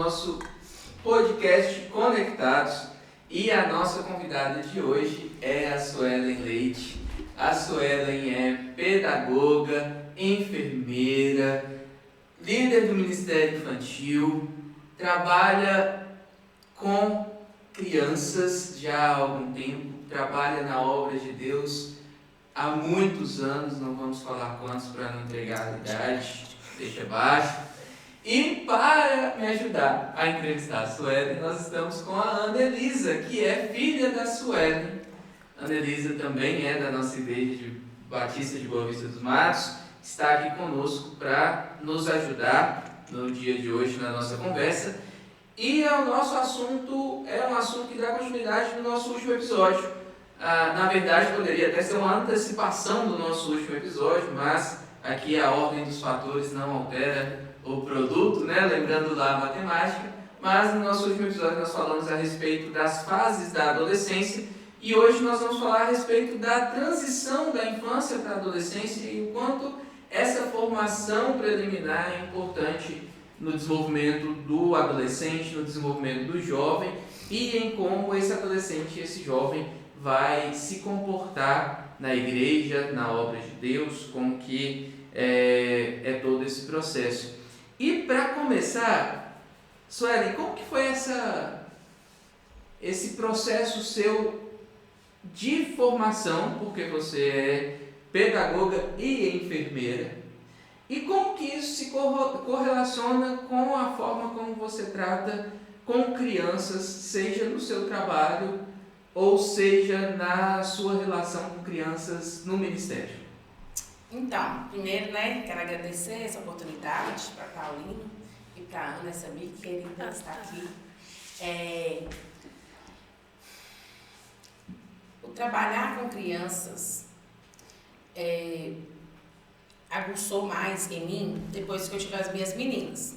nosso podcast Conectados e a nossa convidada de hoje é a Suelen Leite. A Suelen é pedagoga, enfermeira, líder do Ministério Infantil, trabalha com crianças já há algum tempo, trabalha na obra de Deus há muitos anos, não vamos falar quantos para não entregar a idade, deixa baixo. E para me ajudar a entrevistar a Suelen, nós estamos com a Ana Elisa, que é filha da Suelen. Ana Elisa também é da nossa igreja de Batista de Boa Vista dos Matos, está aqui conosco para nos ajudar no dia de hoje na nossa conversa. E o nosso assunto é um assunto que dá continuidade no nosso último episódio. Na verdade, poderia até ser uma antecipação do nosso último episódio, mas aqui a ordem dos fatores não altera o produto, né? Lembrando lá a matemática, mas no nosso último episódio nós falamos a respeito das fases da adolescência e hoje nós vamos falar a respeito da transição da infância para a adolescência e o quanto essa formação preliminar é importante no desenvolvimento do adolescente, no desenvolvimento do jovem e em como esse adolescente e esse jovem vai se comportar na igreja, na obra de Deus, como que é todo esse processo. E para começar, Suelen, como que foi esse processo seu de formação, porque você é pedagoga e enfermeira, e como que isso se correlaciona com a forma como você trata com crianças, seja no seu trabalho ou seja na sua relação com crianças no ministério? Então, primeiro, quero agradecer essa oportunidade para a Paulina e para a Ana, essa amiga querida estar aqui. O trabalhar com crianças aguçou mais em mim depois que eu tive as minhas meninas.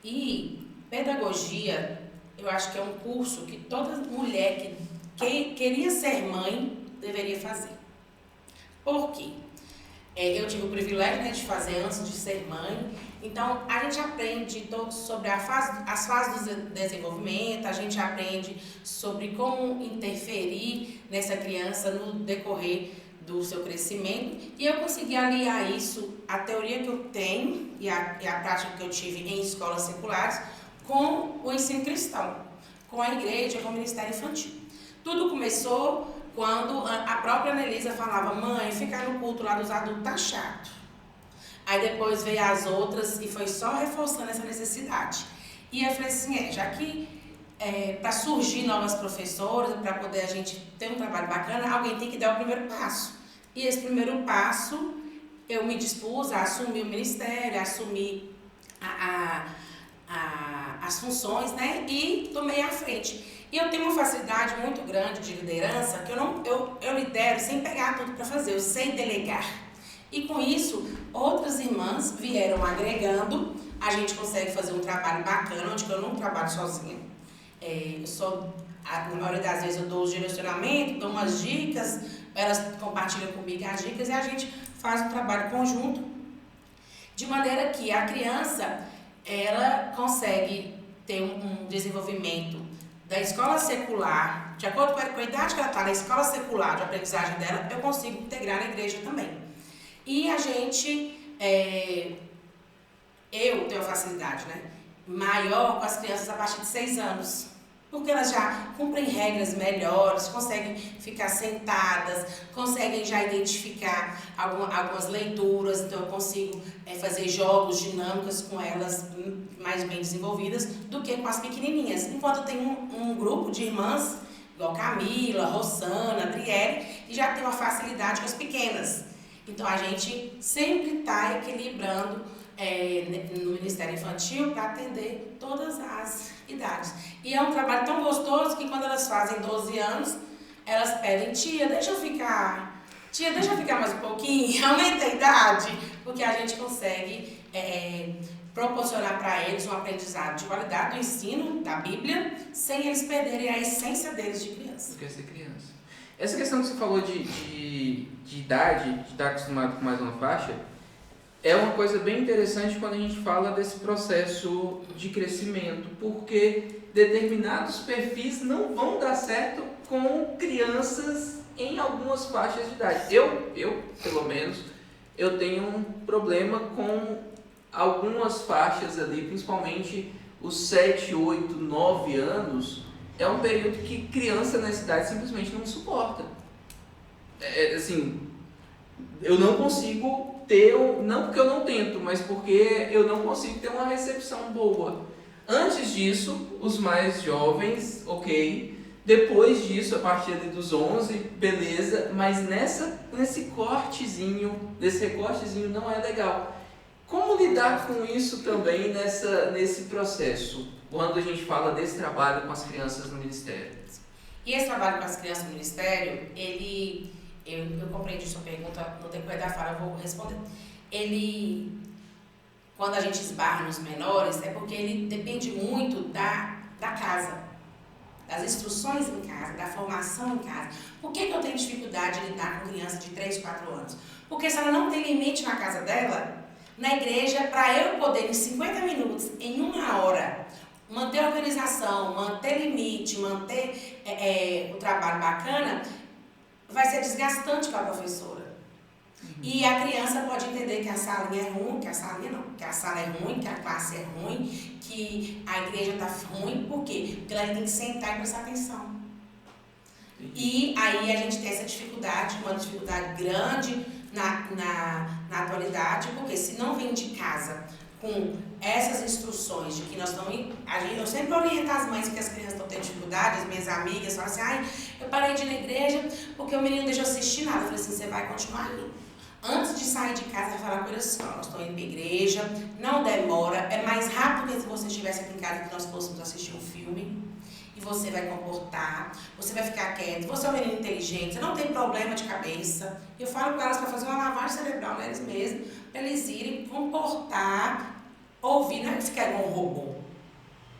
E pedagogia, eu acho que é um curso que toda mulher que queria ser mãe deveria fazer. Por quê? Eu tive o privilégio de fazer antes de ser mãe, então a gente aprende sobre as fases do desenvolvimento, a gente aprende sobre como interferir nessa criança no decorrer do seu crescimento, e eu consegui aliar isso, a teoria que eu tenho e a prática que eu tive em escolas seculares, com o ensino cristão, com a igreja, com o Ministério Infantil. Tudo começou quando a própria Ana Elisa falava: mãe, ficar no culto lá dos adultos tá chato. Aí depois veio as outras e foi só reforçando essa necessidade. E eu falei assim, já que para surgir novas professoras, para poder a gente ter um trabalho bacana, alguém tem que dar o primeiro passo. E esse primeiro passo, eu me dispus a assumir o ministério, a assumir as funções, e tomei a frente. E eu tenho uma facilidade muito grande de liderança, que eu lidero sem pegar tudo para fazer, eu sei delegar. E com isso, outras irmãs vieram agregando, a gente consegue fazer um trabalho bacana, onde eu não trabalho sozinha. Na maioria das vezes eu dou os direcionamentos, dou umas dicas, elas compartilham comigo as dicas e a gente faz um trabalho conjunto, de maneira que a criança, ela consegue ter um desenvolvimento da escola secular, de acordo com a idade que ela está na escola secular, de aprendizagem dela, eu consigo integrar na igreja também. E a gente, eu tenho facilidade, maior com as crianças a partir de 6 anos, porque elas já cumprem regras melhores, conseguem ficar sentadas, conseguem já identificar algumas leituras, então eu consigo fazer jogos dinâmicos com elas mais bem desenvolvidas do que com as pequenininhas. Enquanto eu tenho um grupo de irmãs, igual Camila, Rosana, Adriele, que já tem uma facilidade com as pequenas. Então a gente sempre está equilibrando no Ministério Infantil para atender todas as idades. E é um trabalho tão gostoso que quando elas fazem 12 anos, elas pedem: tia, deixa eu ficar mais um pouquinho, aumenta a idade, porque a gente consegue proporcionar para eles um aprendizado de qualidade do ensino da Bíblia, sem eles perderem a essência deles de criança. Quer ser criança. Essa questão que você falou de idade, de estar acostumado com mais uma faixa, é uma coisa bem interessante quando a gente fala desse processo de crescimento, porque determinados perfis não vão dar certo com crianças em algumas faixas de idade. Eu pelo menos, eu tenho um problema com algumas faixas ali, principalmente os 7, 8, 9 anos, é um período que criança na cidade simplesmente não suporta. Assim, eu não consigo ter, não porque eu não tento, mas porque eu não consigo ter uma recepção boa. Antes disso, os mais jovens, ok. Depois disso, a partir dos 11, beleza. Mas nesse recortezinho não é legal. Como lidar com isso também nesse processo, quando a gente fala desse trabalho com as crianças no Ministério? E esse trabalho com as crianças no Ministério, eu compreendi sua pergunta, no decorrer da fala eu vou responder. Quando a gente esbarra nos menores, é porque ele depende muito da casa, das instruções em casa, da formação em casa. Por que eu tenho dificuldade de lidar com criança de 3, 4 anos? Porque se ela não tem limite na casa dela, na igreja, para eu poder em 50 minutos, em 1 hora, manter organização, manter limite, manter o trabalho bacana, vai ser desgastante para a professora. E a criança pode entender que a salinha é ruim, que a sala é ruim, que a classe é ruim, que a igreja está ruim. Por quê? Porque ela tem que sentar e prestar atenção. E aí a gente tem essa dificuldade, uma dificuldade grande na atualidade, porque se não vem de casa com essas instruções de que nós estamos... Eu sempre oriento as mães que as crianças estão tendo dificuldade, as minhas amigas falam assim, eu parei de ir na igreja porque o menino não deixou assistir nada. Eu falei assim, você vai continuar indo. Antes de sair de casa, vai falar com ele assim, nós estamos indo para a igreja, não demora, é mais rápido que se você estivesse aqui em casa que nós fôssemos assistir um filme. E você vai comportar, você vai ficar quieto, você é um menino inteligente, você não tem problema de cabeça. Eu falo com elas para fazer uma lavagem cerebral neles mesmos, para eles irem comportar, ouvir, não é ficar igual um robô.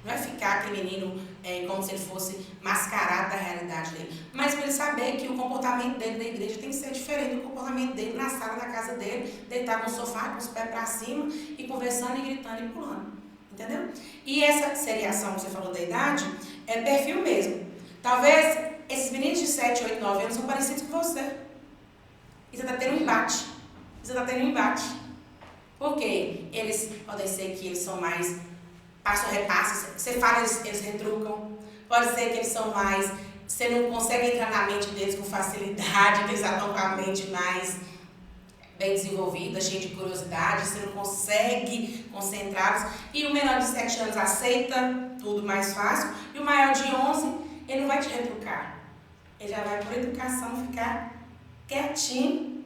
Não é ficar aquele menino como se ele fosse mascarado da realidade dele. Mas para ele saber que o comportamento dele na igreja tem que ser diferente do comportamento dele na sala da casa dele, deitado no sofá, com os pés para cima, e conversando, e gritando, e pulando. Entendeu? E essa seriação que você falou da idade, é perfil mesmo. Talvez esses meninos de 7, 8, 9 anos são parecidos com você. E você está tendo um embate. Por quê? Eles podem ser que eles são mais passo-repasso. Você fala, eles retrucam. Pode ser que eles são mais... Você não consegue entrar na mente deles com facilidade, que eles já estão com a mente mais bem desenvolvida, cheia de curiosidade, você não consegue concentrá-los. E o menor de 7 anos aceita tudo mais fácil. E o maior de 11, ele não vai te retrucar. Ele já vai, por educação, ficar quietinho,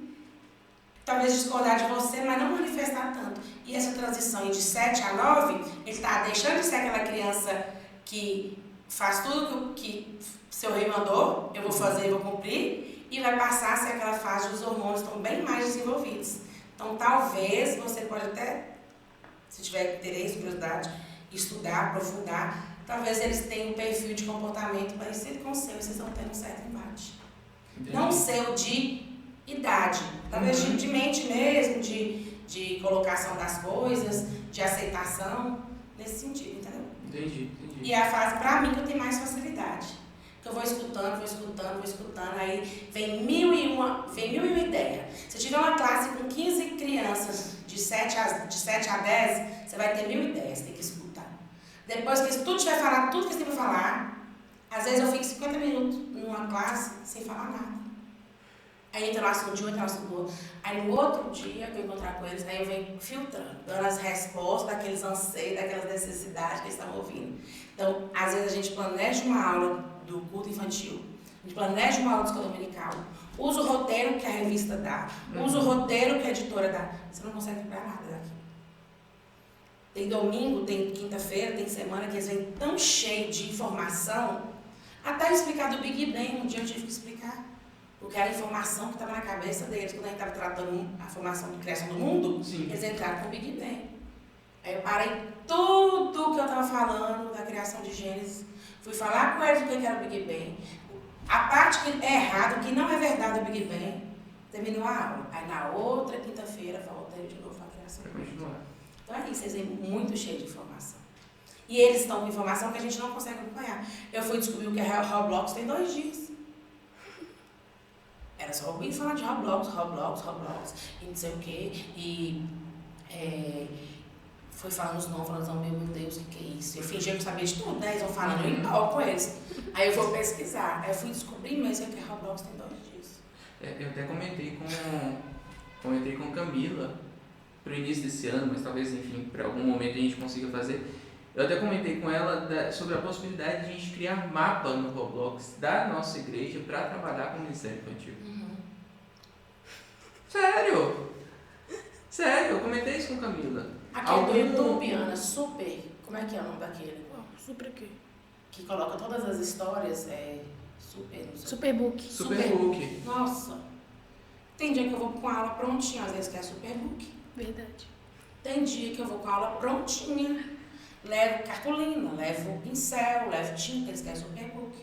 talvez discordar de você, mas não manifestar tanto. E essa transição de 7 a 9, ele está deixando de ser aquela criança que faz tudo que seu rei mandou, eu vou fazer, eu vou cumprir, e vai passar a ser aquela fase dos hormônios estão bem mais desenvolvidos. Então, talvez você pode até, se tiver interesse, curiosidade, estudar, aprofundar, talvez eles tenham um perfil de comportamento parecido com o seu, e vocês vão ter um certo embate. Entendi. Não seu de idade, talvez de mente mesmo, de colocação das coisas, de aceitação, nesse sentido, entendeu? Entendi. E é a fase, pra mim, que eu tenho mais facilidade. Eu vou escutando, aí vem mil e uma ideia. Se tiver uma classe com 15 crianças de 7 a 10, você vai ter 1000 ideias, tem que escutar. Depois que tudo tiver falado, tudo que você tem para falar, às vezes eu fico 50 minutos numa classe sem falar nada. Aí entra no assunto de um, entra no assunto do outro. Aí no outro dia que eu encontrar com eles, aí eu venho filtrando, dando as respostas daqueles anseios, daquelas necessidades que eles estão ouvindo. Então, às vezes a gente planeja uma aula do culto infantil, a gente planeja uma aula de escola dominical, usa o roteiro que a revista dá, usa o roteiro que a editora dá, você não consegue lembrar nada daqui. Tem domingo, tem quinta-feira, tem semana que eles vêm tão cheios de informação, até explicar do Big Bang, um dia eu tive que explicar, porque era a informação que estava na cabeça deles, quando a gente estava tratando a formação de criação do mundo, sim, eles entraram com o Big Bang. Aí eu parei tudo que eu estava falando da criação de Gênesis, fui falar com eles o que era o Big Bang. A parte que é errada, que não é verdade do Big Bang, terminou a aula. Aí na outra quinta-feira volta ele de novo para a geração. Para continuar. Então é isso, eles vêm muito cheios de informação. E eles estão com informação que a gente não consegue acompanhar. Eu fui descobrir o que é Roblox tem 2 dias. Era só ouvir falar de Roblox, e não sei o quê. E foi falando os nomes, falando, meu Deus, o que é isso? Eu fingia que eu sabia de tudo, né? Eles vão falando, eu empolgo com eles. Aí eu vou pesquisar. Aí eu fui descobrir mesmo que é Roblox tem 2 dias. Eu até comentei com Camila pro início desse ano, mas talvez, enfim, para algum momento a gente consiga fazer. Eu até comentei com ela sobre a possibilidade de a gente criar mapa no Roblox da nossa igreja para trabalhar com o Ministério Infantil. Sério, eu comentei isso com Camila. Aquele do YouTube, Ana, super. Como é que é o nome daquele? Super o quê? Que coloca todas as histórias, super, não sei. Superbook. Superbook. Nossa. Tem dia que eu vou com a aula prontinha, às vezes que é Superbook. Verdade. Tem dia que eu vou com a aula prontinha. Levo cartolina, levo pincel, levo tinta, eles querem Superbook.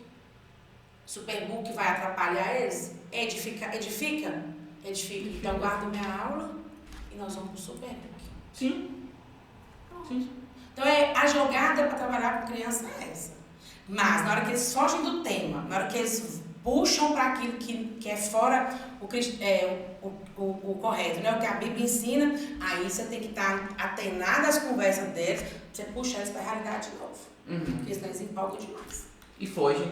Superbook vai atrapalhar eles? Edifica. Então eu guardo minha aula e nós vamos pro Superbook. Sim. Então a jogada para trabalhar com criança é essa. Mas na hora que eles fogem do tema, na hora que eles puxam para aquilo que é fora o correto, né? O que a Bíblia ensina, aí você tem que estar atenado às conversas deles, você puxa eles para a realidade de novo. Porque senão eles empolgam demais. E foge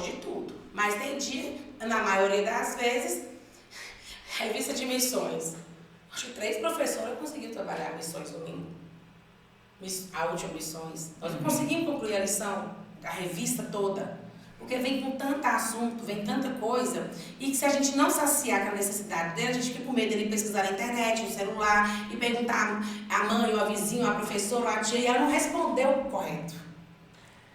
de tudo. Mas tem dia, na maioria das vezes, revista de missões. Acho que 3 professoras conseguiram trabalhar missões domingo. A última missões. Nós não conseguimos concluir a lição, a revista toda. Porque vem com tanto assunto, vem tanta coisa, e que se a gente não saciar com a necessidade dele, a gente fica com medo dele pesquisar na internet, no celular, e perguntar a mãe, ou a vizinha, ou a professora, ou a tia, e ela não respondeu o correto.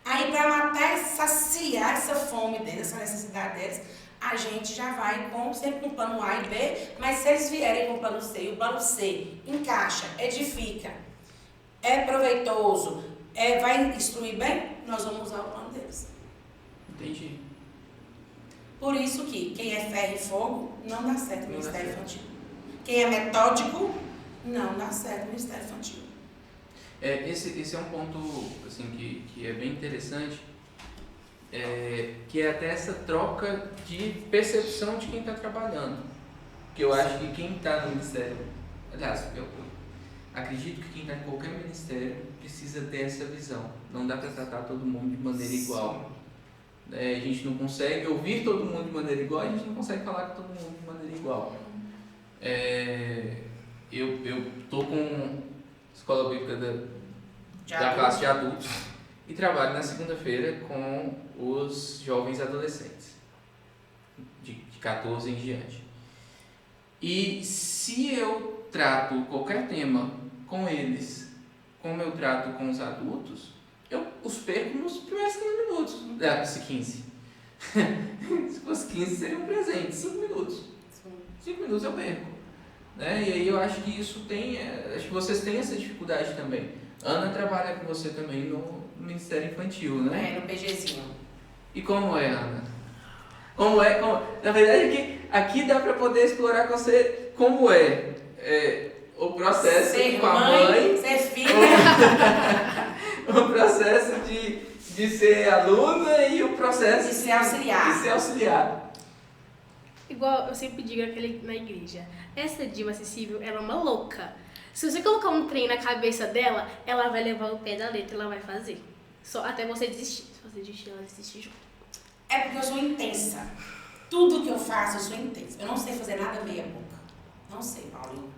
Aí, para matar, saciar essa fome deles, essa necessidade deles, a gente já vai sempre com o plano A e B, mas se eles vierem com o plano C, e o plano C encaixa, edifica, é proveitoso, vai instruir bem, nós vamos usar o plano deles. Entendi. Por isso que quem é ferro e fogo não dá certo no Ministério Infantil. Quem é metódico não dá certo no Ministério Infantil. Esse é um ponto assim, que é bem interessante, que é até essa troca de percepção de quem está trabalhando. Que eu acho que quem está no Ministério, aliás, eu acredito que quem está em qualquer ministério precisa ter essa visão. Não dá para tratar todo mundo de maneira igual. A gente não consegue ouvir todo mundo de maneira igual, a gente não consegue falar com todo mundo de maneira igual. Eu estou com escola bíblica da classe de adultos e trabalho na segunda-feira com os jovens adolescentes, de 14 em diante. E se eu trato qualquer tema com eles como eu trato com os adultos, eu os perco nos primeiros 15 minutos. Se 15. Se fosse 15 seria um presente, 5 minutos. 5 minutos eu perco. Né? E aí eu acho que isso tem, acho que vocês têm essa dificuldade também. Ana trabalha com você também no Ministério Infantil, né? No PGzinho. E como é, Ana? Na verdade, aqui dá para poder explorar com você como o processo ser com a mãe, ser filha. O processo de ser aluna e o processo de ser auxiliar. Igual eu sempre digo na igreja, essa Dilma acessível, ela é uma louca. Se você colocar um trem na cabeça dela, ela vai levar o pé da letra, ela vai fazer. Só até você desistir. Se você desistir, ela desistir junto. É porque eu sou intensa. Tudo que eu faço, eu sou intensa. Eu não sei fazer nada meia boca. Não sei, Paulinho.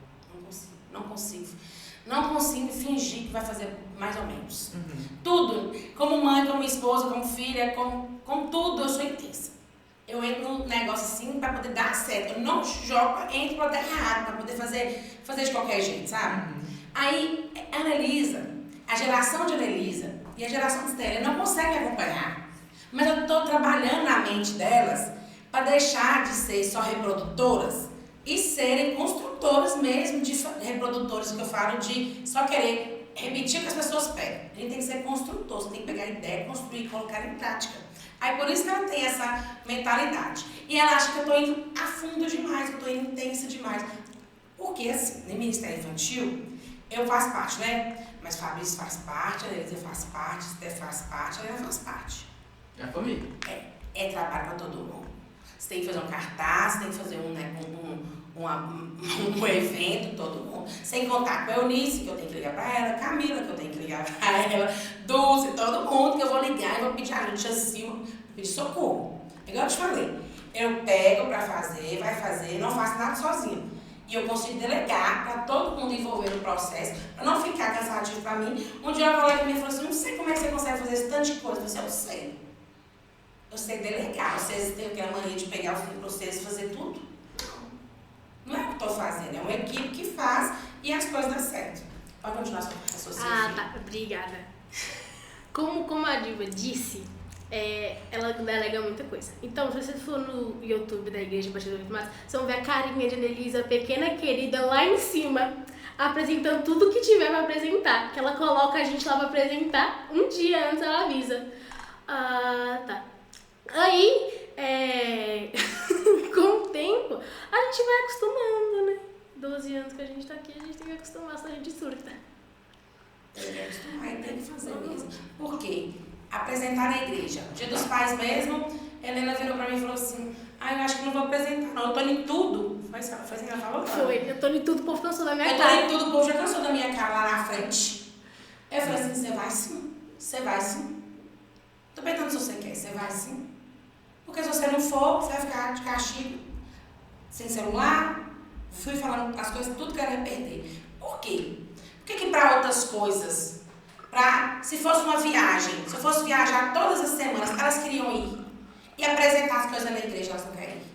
Não consigo fingir que vai fazer mais ou menos. Tudo. Como mãe, como esposa, como filha, com tudo, eu sou intensa. Eu entro no negócio assim para poder dar certo. Eu não jogo, entro para dar errado, para poder fazer de qualquer jeito, sabe? Aí, a geração de Anelisa e a geração de Estela não conseguem acompanhar. Mas eu estou trabalhando na mente delas para deixar de ser só reprodutoras e serem construtoras mesmo de reprodutoras, que eu falo de só querer repetir o que as pessoas pedem. A gente tem que ser construtor, você tem que pegar a ideia, construir e colocar em prática. Aí por isso que ela tem essa mentalidade. E ela acha que eu estou indo a fundo demais, que eu estou indo intensa demais. Porque, assim, no Ministério Infantil, eu faço parte, né? Mas Fabrício faz parte, a Elisa faz parte, Esté faz parte, a Helena faz parte. É a família. É trabalho para todo mundo. Você tem que fazer um cartaz, você tem que fazer um evento, todo mundo. Sem contar com a Eunice, que eu tenho que ligar para ela, Camila, que eu tenho que ligar para ela, Dulce, todo mundo que eu vou ligar e vou pedir ajuda acima, pedir socorro. Igual eu te falei, eu pego para fazer, vai fazer, não faço nada sozinho. E eu consigo delegar para todo mundo envolver no processo, para não ficar cansativo para mim. Um dia uma colega minha falou assim, não sei como é que você consegue fazer esse tanto de coisa. Eu falei, eu sei. Eu sei delegar. Vocês têm aquela mania de pegar o filho para vocês e fazer tudo? Não é o que eu estou fazendo, é uma equipe que faz e as coisas dão certo. Pode continuar sua raciocínio. Ah, tá. Obrigada. Como a Diva disse, ela delega muita coisa. Então, se você for no YouTube da Igreja Batista do Matos, vocês vão ver a carinha de Anelisa, pequena querida, lá em cima, apresentando tudo que tiver pra apresentar. Que ela coloca a gente lá pra apresentar, um dia antes ela avisa. Ah, tá. Aí, com o tempo, a gente vai acostumando, né? 12 anos que a gente tá aqui, a gente tem que acostumar, senão a gente surta. Tem que acostumar e tem que fazer mesmo. Por quê? Apresentar na igreja. Dia dos Pais mesmo, Helena virou pra mim e falou assim, eu acho que não vou apresentar não, eu tô em tudo. Foi assim que ela falou? Foi, eu tô em tudo, o povo cansou da minha cara. cara. Eu tô em tudo, o povo já cansou da minha cara lá na frente. Eu falei assim, você vai sim. Tô perguntando se você quer, você vai sim. Porque se você não for, você vai ficar de castigo, sem celular. Fui falando as coisas, tudo que ela ia perder. Por quê? Por que para outras coisas, se fosse uma viagem, se eu fosse viajar todas as semanas, elas queriam ir e apresentar as coisas na igreja, elas não querem ir.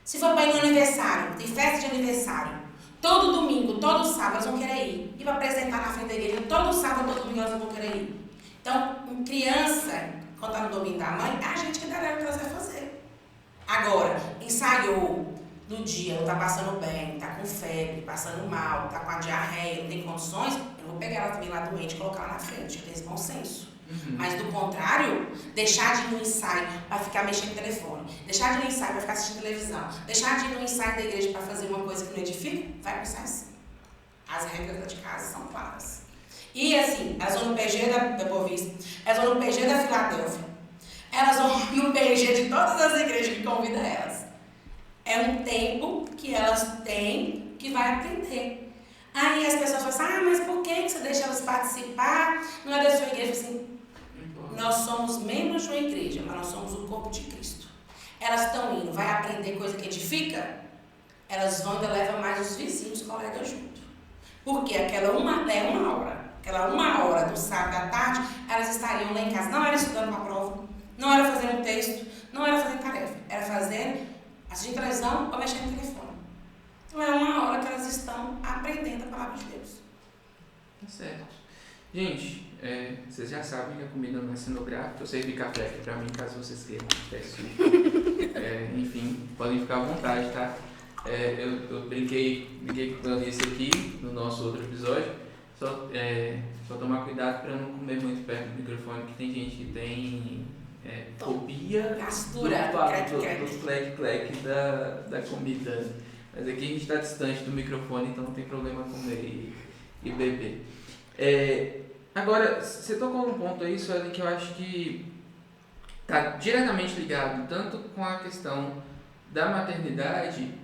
Se for para ir no aniversário, tem festa de aniversário, todo domingo, todo sábado, elas vão querer ir. E para apresentar na frente da igreja, todo sábado, todo domingo, elas não vão querer ir. Então, criança, quando está no domingo da mãe, é a gente que delega o que elas vão fazer. Agora, ensaiou no dia, não está passando bem, está com febre, passando mal, está com a diarreia, não tem condições, eu vou pegar ela também lá doente e colocar ela na frente, eu tenho esse bom senso. Mas do contrário, deixar de ir no ensaio para ficar mexendo no telefone, deixar de ir no ensaio para ficar assistindo televisão, deixar de ir no ensaio da igreja para fazer uma coisa que não edifica, vai pro ensaio sim. As regras de casa são claras. E assim, elas vão no PG da Boa Vista, elas vão no PG da Filadélfia, elas vão no PG de todas as igrejas que convidam elas. É um tempo que elas têm que vai aprender. Aí as pessoas falam assim, mas por que você deixa elas participar? Não é da sua igreja? Assim, nós somos membros de uma igreja, mas nós somos o corpo de Cristo. Elas estão indo, vai aprender coisa que edifica? Elas vão e ainda levam mais os vizinhos, os colegas junto. Porque aquela uma hora do sábado à tarde, elas estariam lá em casa. Não era estudando para a prova, não era fazendo texto, não era fazendo tarefa, era fazendo assistindo televisão ou mexendo no telefone. Então é uma hora que elas estão aprendendo a palavra de Deus. Tá certo. Gente, vocês já sabem que a comida não é cenográfica, eu servi café aqui pra mim, caso vocês queiram. Enfim, podem ficar à vontade, tá? Eu brinquei com a Alice aqui no nosso outro episódio, só tomar cuidado pra não comer muito perto do microfone, porque tem gente que tem fobia do clec da comida. Mas aqui a gente está distante do microfone, então não tem problema comer e beber. Agora, você tocou num ponto aí, Suelen, que eu acho que está diretamente ligado tanto com a questão da maternidade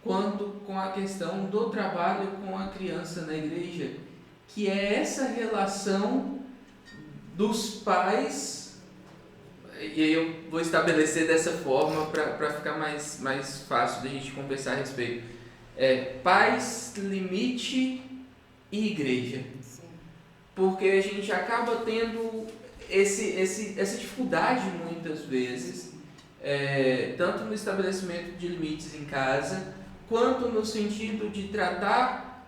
quanto com a questão do trabalho com a criança na igreja, que é essa relação dos pais, e aí eu vou estabelecer dessa forma para ficar mais fácil da gente conversar a respeito. Pais, limite e igreja. Sim. Porque a gente acaba tendo essa dificuldade muitas vezes, tanto no estabelecimento de limites em casa, quanto no sentido de tratar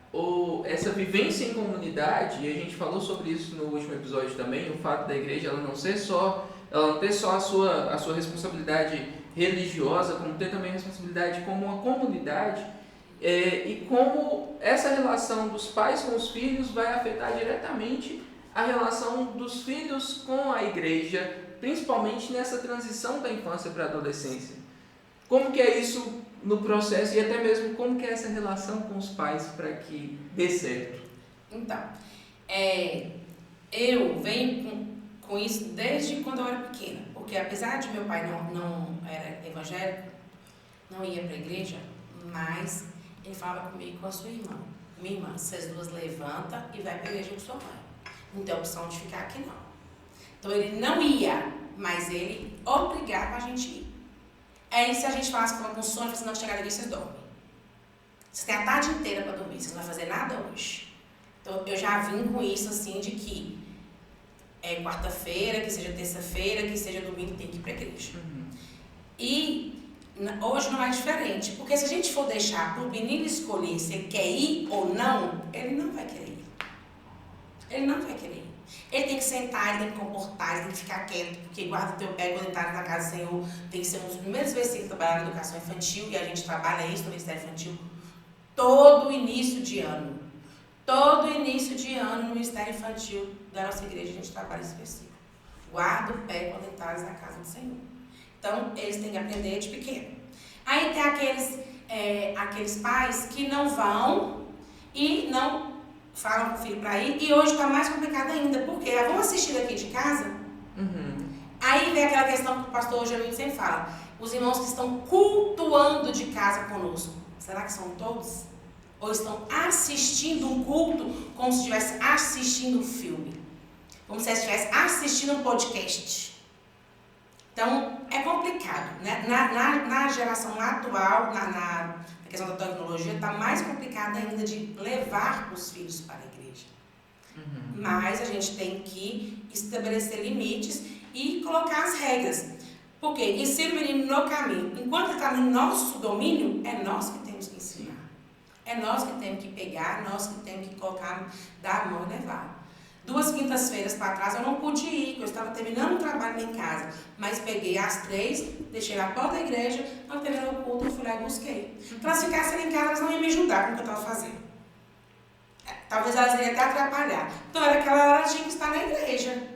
essa vivência em comunidade, e a gente falou sobre isso no último episódio também, o fato da igreja ela não ter só a sua responsabilidade religiosa, como ter também a responsabilidade como uma comunidade, e como essa relação dos pais com os filhos vai afetar diretamente a relação dos filhos com a igreja, principalmente nessa transição da infância para a adolescência. Como que é isso no processo e até mesmo como que é essa relação com os pais para que dê certo? Então, eu venho com isso desde quando eu era pequena, porque apesar de meu pai não era evangélico, não ia para a igreja, mas ele falava comigo com a sua irmã. Minha irmã, vocês duas levanta e vai para a igreja com sua mãe. Não tem opção de ficar aqui não. Então ele não ia, mas ele obrigava a gente ir. Aí se a gente falasse com sono, se não chegar na igreja, vocês dormem. Vocês têm a tarde inteira para dormir, vocês não vão fazer nada hoje. Então eu já vim com isso assim de que é quarta-feira, que seja terça-feira, que seja domingo, tem que ir para a igreja. E hoje não é diferente, porque se a gente for deixar para o menino escolher se ele quer ir ou não, ele não vai querer ir. Ele não vai querer ir. Ele tem que sentar, ele tem que comportar, ele tem que ficar quieto, porque guarda o teu pé quando ele está na casa do Senhor. Tem que ser um dos primeiros versículos trabalhar na educação infantil, e a gente trabalha isso no Ministério Infantil todo início de ano. Todo início de ano no Ministério Infantil da nossa igreja a gente trabalha esse versículo. Guarda o pé quando entrares na casa do Senhor. Então, eles têm que aprender de pequeno. Aí tem aqueles pais que não vão e não falam com o filho para ir, e hoje está mais complicado ainda, porque vamos assistir aqui de casa. Aí vem aquela questão que o pastor Jamil sempre fala, os irmãos que estão cultuando de casa conosco, será que são todos? Ou estão assistindo um culto como se estivesse assistindo um filme, como se estivesse assistindo um podcast? Então, é complicado, né? Na geração atual, na questão da tecnologia, está mais complicado ainda de levar os filhos para a igreja. Mas a gente tem que estabelecer limites e colocar as regras. Porque ensina o menino no caminho. Enquanto ele está no nosso domínio, é nós que temos que ensinar. É nós que temos que pegar, nós que temos que colocar, dar a mão e levar. 2 quintas-feiras para trás eu não pude ir, porque eu estava terminando o trabalho em casa. Mas peguei às 3, deixei na porta da igreja, quando terminou o culto, eu fui lá e busquei. Então, se ficassem ali em casa, elas não iam me ajudar com o que eu estava fazendo. Talvez elas iriam até atrapalhar. Então, era aquela hora de estar na igreja.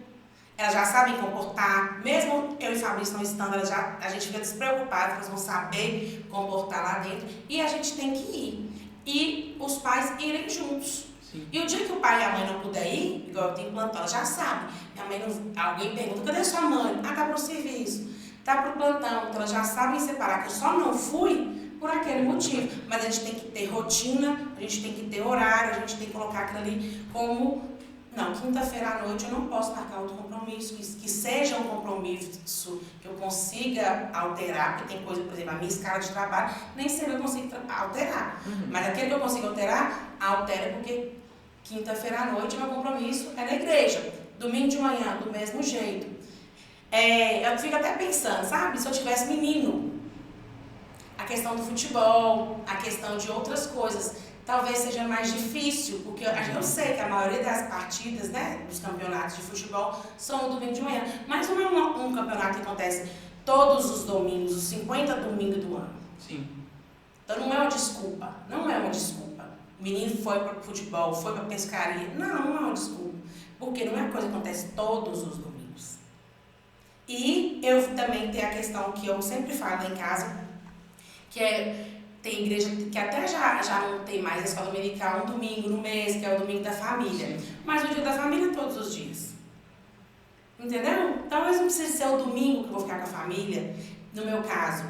Elas já sabem comportar, mesmo eu e Fabrício não estando, a gente fica despreocupado, elas vão saber comportar lá dentro. E a gente tem que ir. E os pais irem juntos. Sim. E o dia que o pai e a mãe não puder ir, igual eu tenho plantão, ela já sabe. Minha mãe alguém pergunta, cadê sua mãe? Ah, tá pro serviço, tá pro plantão. Então elas já sabem separar, que eu só não fui por aquele motivo. Mas a gente tem que ter rotina, a gente tem que ter horário, a gente tem que colocar aquilo ali como... Não, quinta-feira à noite eu não posso marcar outro compromisso, que seja um compromisso que eu consiga alterar, porque tem coisa, por exemplo, a minha escala de trabalho, nem sempre eu consigo alterar. Mas aquele que eu consigo alterar, altera, porque quinta-feira à noite meu compromisso é na igreja. Domingo de manhã, do mesmo jeito. Eu fico até pensando, sabe, se eu tivesse menino, a questão do futebol, a questão de outras coisas, talvez seja mais difícil, porque eu sei que a maioria das partidas, né, dos campeonatos de futebol são no domingo de manhã, mas não é um campeonato que acontece todos os domingos, os 50 domingos do ano. Sim. Então não é uma desculpa, não é uma desculpa. O menino foi para o futebol, foi para a pescaria, não é uma desculpa, porque não é uma coisa que acontece todos os domingos. E eu também tenho a questão que eu sempre falo em casa, que tem igreja que até já não tem mais a escola dominical um domingo no mês, que é o domingo da família. Mas o dia da família é todos os dias. Entendeu? Talvez não precise ser o domingo que eu vou ficar com a família. No meu caso,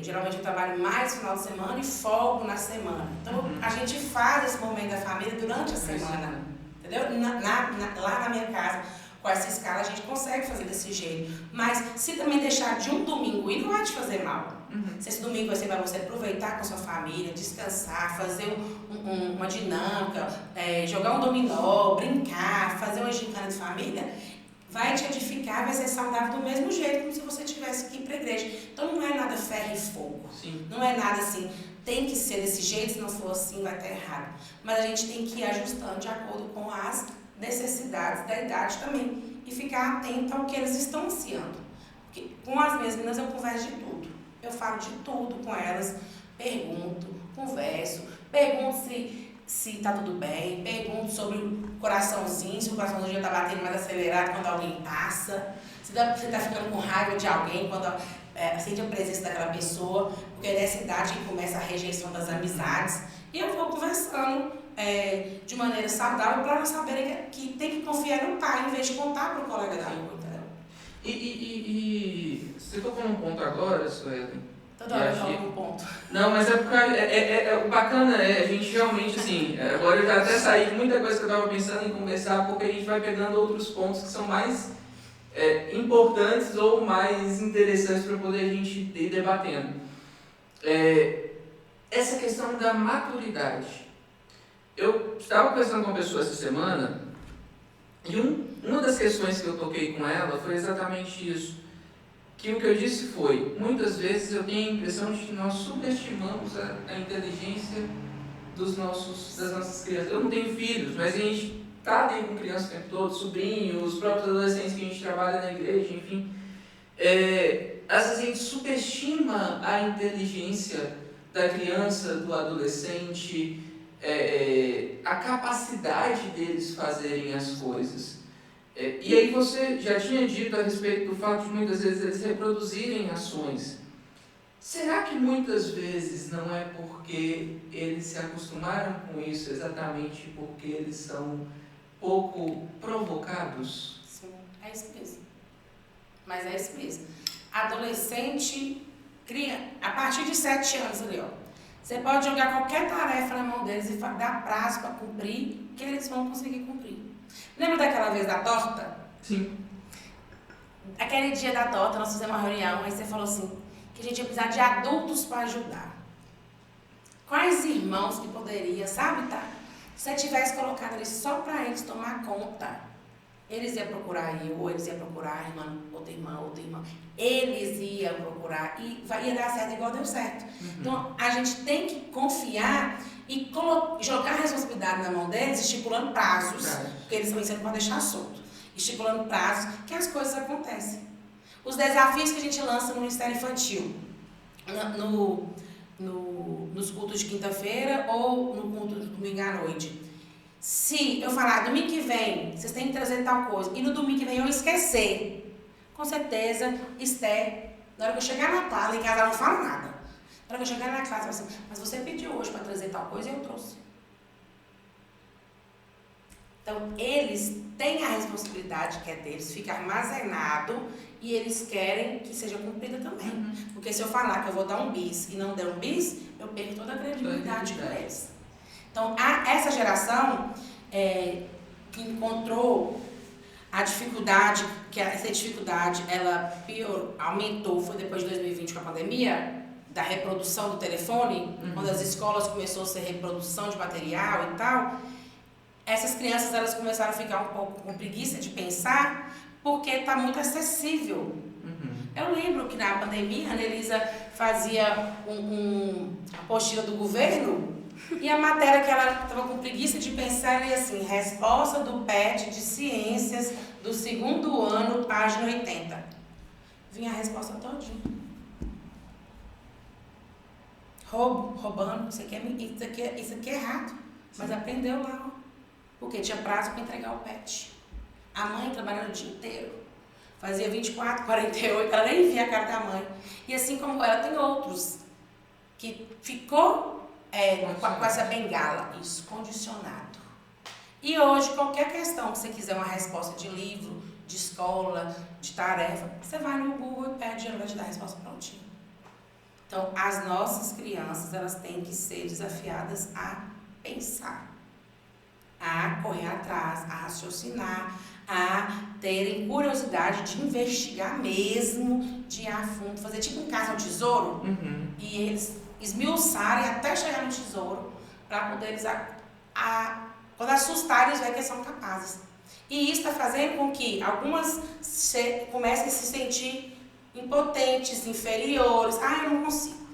geralmente eu trabalho mais no final de semana e folgo na semana. Então a gente faz esse momento da família durante a semana. Entendeu? Lá na minha casa, com essa escala, a gente consegue fazer desse jeito. Mas se também deixar de um domingo ir, não vai te fazer mal. Se esse domingo vai ser para você aproveitar com a sua família, descansar, fazer uma dinâmica, jogar um dominó, brincar, fazer uma gincana de família, vai te edificar, vai ser saudável do mesmo jeito, como se você tivesse que ir para a igreja. Então não é nada ferro e fogo. Sim. Não é nada assim, tem que ser desse jeito, se não for assim vai estar errado. Mas a gente tem que ir ajustando de acordo com as necessidades da idade também e ficar atento ao que eles estão ansiando. Porque com as minhas meninas eu converso de tudo. Eu falo de tudo com elas, pergunto, converso, pergunto se tá tudo bem, pergunto sobre o coraçãozinho, se o coraçãozinho já tá batendo mais acelerado quando alguém passa, se tá ficando com raiva de alguém, sente a presença daquela pessoa, porque é nessa idade que começa a rejeição das amizades. E eu vou conversando de maneira saudável para elas saberem que tem que confiar no pai, em vez de contar para o colega da rua, entendeu? E você tocou num ponto agora, Suelen. Toda hora eu falo um ponto. Não, mas é porque o bacana a gente realmente, assim, agora eu já até saí de muita coisa que eu estava pensando em conversar, porque a gente vai pegando outros pontos que são mais importantes ou mais interessantes para poder a gente ir debatendo. Essa questão da maturidade. Eu estava conversando com uma pessoa essa semana e uma das questões que eu toquei com ela foi exatamente isso. Que o que eu disse foi, muitas vezes eu tenho a impressão de que nós subestimamos a inteligência das nossas crianças. Eu não tenho filhos, mas a gente está ali com crianças o tempo todo, sobrinhos, os próprios adolescentes que a gente trabalha na igreja, enfim. Às vezes a gente subestima a inteligência da criança, do adolescente, a capacidade deles fazerem as coisas. E aí você já tinha dito a respeito do fato de muitas vezes eles reproduzirem ações. Será que muitas vezes não é porque eles se acostumaram com isso exatamente porque eles são pouco provocados? Sim, é isso mesmo. Mas é isso mesmo. Adolescente, a partir de 7 anos ali, ó, você pode jogar qualquer tarefa na mão deles e dar prazo para cumprir, que eles vão conseguir cumprir. Lembra daquela vez da torta? Sim. Aquele dia da torta, nós fizemos uma reunião, aí você falou assim, que a gente ia precisar de adultos para ajudar. Quais irmãos que poderia, sabe, tá? Se você tivesse colocado ali só para eles tomar conta, eles iam procurar eu, ou eles iam procurar a irmã, outra irmã. Eles iam procurar e ia dar certo igual deu certo. Uhum. Então, a gente tem que confiar e jogar a responsabilidade na mão deles, estipulando prazos, porque eles também sempre podem deixar solto, estipulando prazos, que as coisas acontecem. Os desafios que a gente lança no Ministério Infantil, nos cultos de quinta-feira ou no culto de domingo à noite. Se eu falar, domingo que vem, vocês têm que trazer tal coisa, e no domingo que vem eu esquecer, com certeza, Esther, na hora que eu chegar na classe, em casa ela não fala nada. Na hora que eu chegar na classe, ela vai assim, mas você pediu hoje para trazer tal coisa e eu trouxe. Então, eles têm a responsabilidade que é deles, fica armazenado e eles querem que seja cumprida também. Uhum. Porque se eu falar que eu vou dar um bis e não der um bis, eu perco toda a credibilidade com eles. Então, essa geração que encontrou a dificuldade, que essa dificuldade ela aumentou, foi depois de 2020 com a pandemia, da reprodução do telefone, quando as escolas começaram a ser reprodução de material e tal, essas crianças elas começaram a ficar um pouco com preguiça de pensar, porque está muito acessível. Uhum. Eu lembro que na pandemia a Anelisa fazia a apostila do governo e a matéria que ela estava com preguiça de pensar era assim, resposta do PET de Ciências do 2º ano, página 80. Vinha a resposta todinha. Roubando, isso aqui é errado. Mas aprendeu lá, porque tinha prazo para entregar o PET. A mãe trabalhando o dia inteiro. Fazia 24, 48, ela nem via a cara da mãe. E assim como ela, tem outros que ficou com essa bengala, isso, condicionado. E hoje, qualquer questão que você quiser uma resposta de livro, de escola, de tarefa, você vai no Google e pede, ela vai te dar a resposta prontinha. Então, as nossas crianças, elas têm que ser desafiadas a pensar, a correr atrás, a raciocinar, a terem curiosidade de investigar mesmo, de ir a fundo, fazer tipo um caça ao tesouro, e eles esmiuçarem até chegar no tesouro, para poder eles, quando assustarem, eles verem que eles são capazes. E isso está fazendo com que algumas comecem a se sentir impotentes, inferiores. Eu não consigo.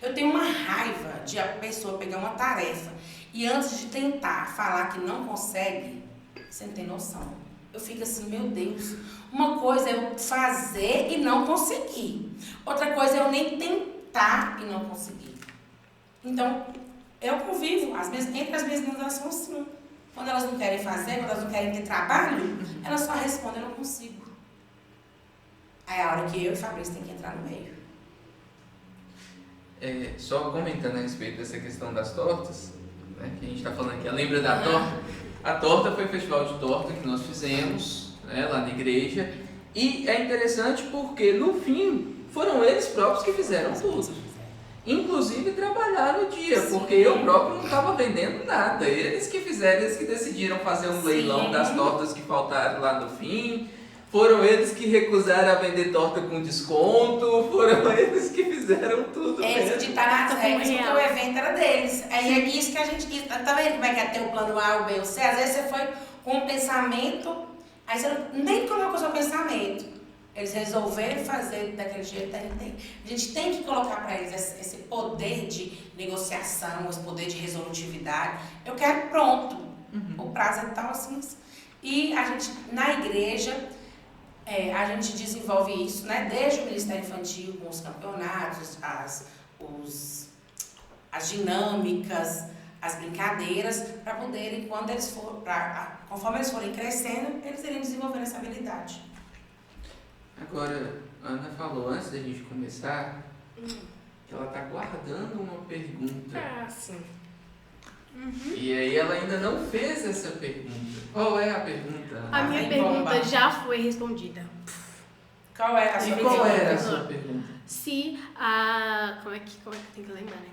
Eu tenho uma raiva de a pessoa pegar uma tarefa e antes de tentar falar que não consegue, você não tem noção. Eu fico assim, meu Deus, uma coisa é eu fazer e não conseguir. Outra coisa é eu nem tentar e não conseguir. Então, eu convivo, entre as minhas meninas elas são assim. Quando elas não querem fazer, quando elas não querem ter trabalho, elas só respondem, eu não consigo. Aí é a hora que eu e o Fabrício tem que entrar no meio. Só comentando a respeito dessa questão das tortas, né, que a gente está falando aqui, lembra da torta? A torta foi o festival de torta que nós fizemos, né, lá na igreja, e é interessante porque no fim foram eles próprios que fizeram tudo. Inclusive trabalhar no dia, porque eu próprio não estava vendendo nada. Eles que fizeram, eles que decidiram fazer um leilão das tortas que faltaram lá no fim. Foram eles que recusaram a vender torta com desconto, foram eles que fizeram tudo. Eles editaram, porque o evento era deles. Aí é isso que a gente quis. Tá vendo como é que é ter o plano A, o B, o C? Às vezes você foi com um pensamento, aí você nem colocou seu pensamento. Eles resolveram fazer daquele jeito. A gente tem que colocar para eles esse poder de negociação, esse poder de resolutividade. Eu quero pronto. O prazo é tal assim. E a gente, na igreja, a gente desenvolve isso, né? Desde o Ministério Infantil, com os campeonatos, as dinâmicas, as brincadeiras, para poderem, conforme eles forem crescendo, eles irem desenvolvendo essa habilidade. Agora, a Ana falou antes da gente começar que ela está guardando uma pergunta. Ah, sim. E aí ela ainda não fez essa pergunta. Qual é a pergunta, Ana? A minha pergunta já foi respondida. Qual é a sua pergunta? Qual era a sua pergunta? Se a... Como é que eu tenho que lembrar, né?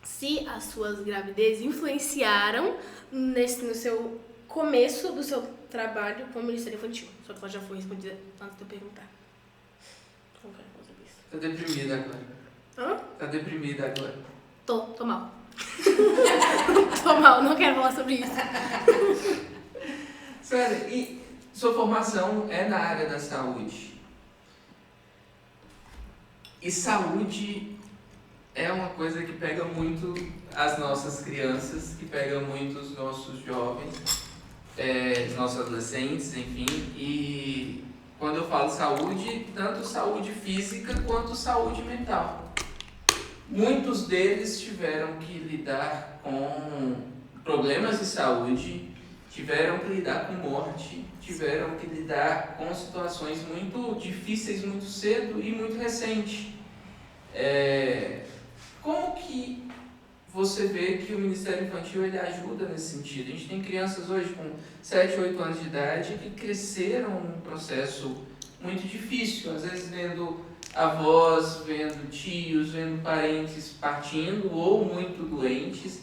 Se as suas gravidezes influenciaram no seu começo do seu trabalho com o Ministério Infantil. Só que ela já foi respondida antes de eu perguntar. Como que eu saber isso? Tá deprimida agora. Hã? Tá deprimida agora. Tô mal. Tô mal, não quero falar sobre isso. Sério, e sua formação é na área da saúde. E saúde é uma coisa que pega muito as nossas crianças, que pega muito os nossos jovens, os nossos adolescentes, enfim. E quando eu falo saúde, tanto saúde física quanto saúde mental. Muitos deles tiveram que lidar com problemas de saúde, tiveram que lidar com morte, tiveram que lidar com situações muito difíceis muito cedo e muito recente. Como que você vê que o Ministério Infantil ele ajuda nesse sentido? A gente tem crianças hoje com 7, 8 anos de idade que cresceram num processo muito difícil, às vezes vendo avós, vendo tios, vendo parentes partindo ou muito doentes.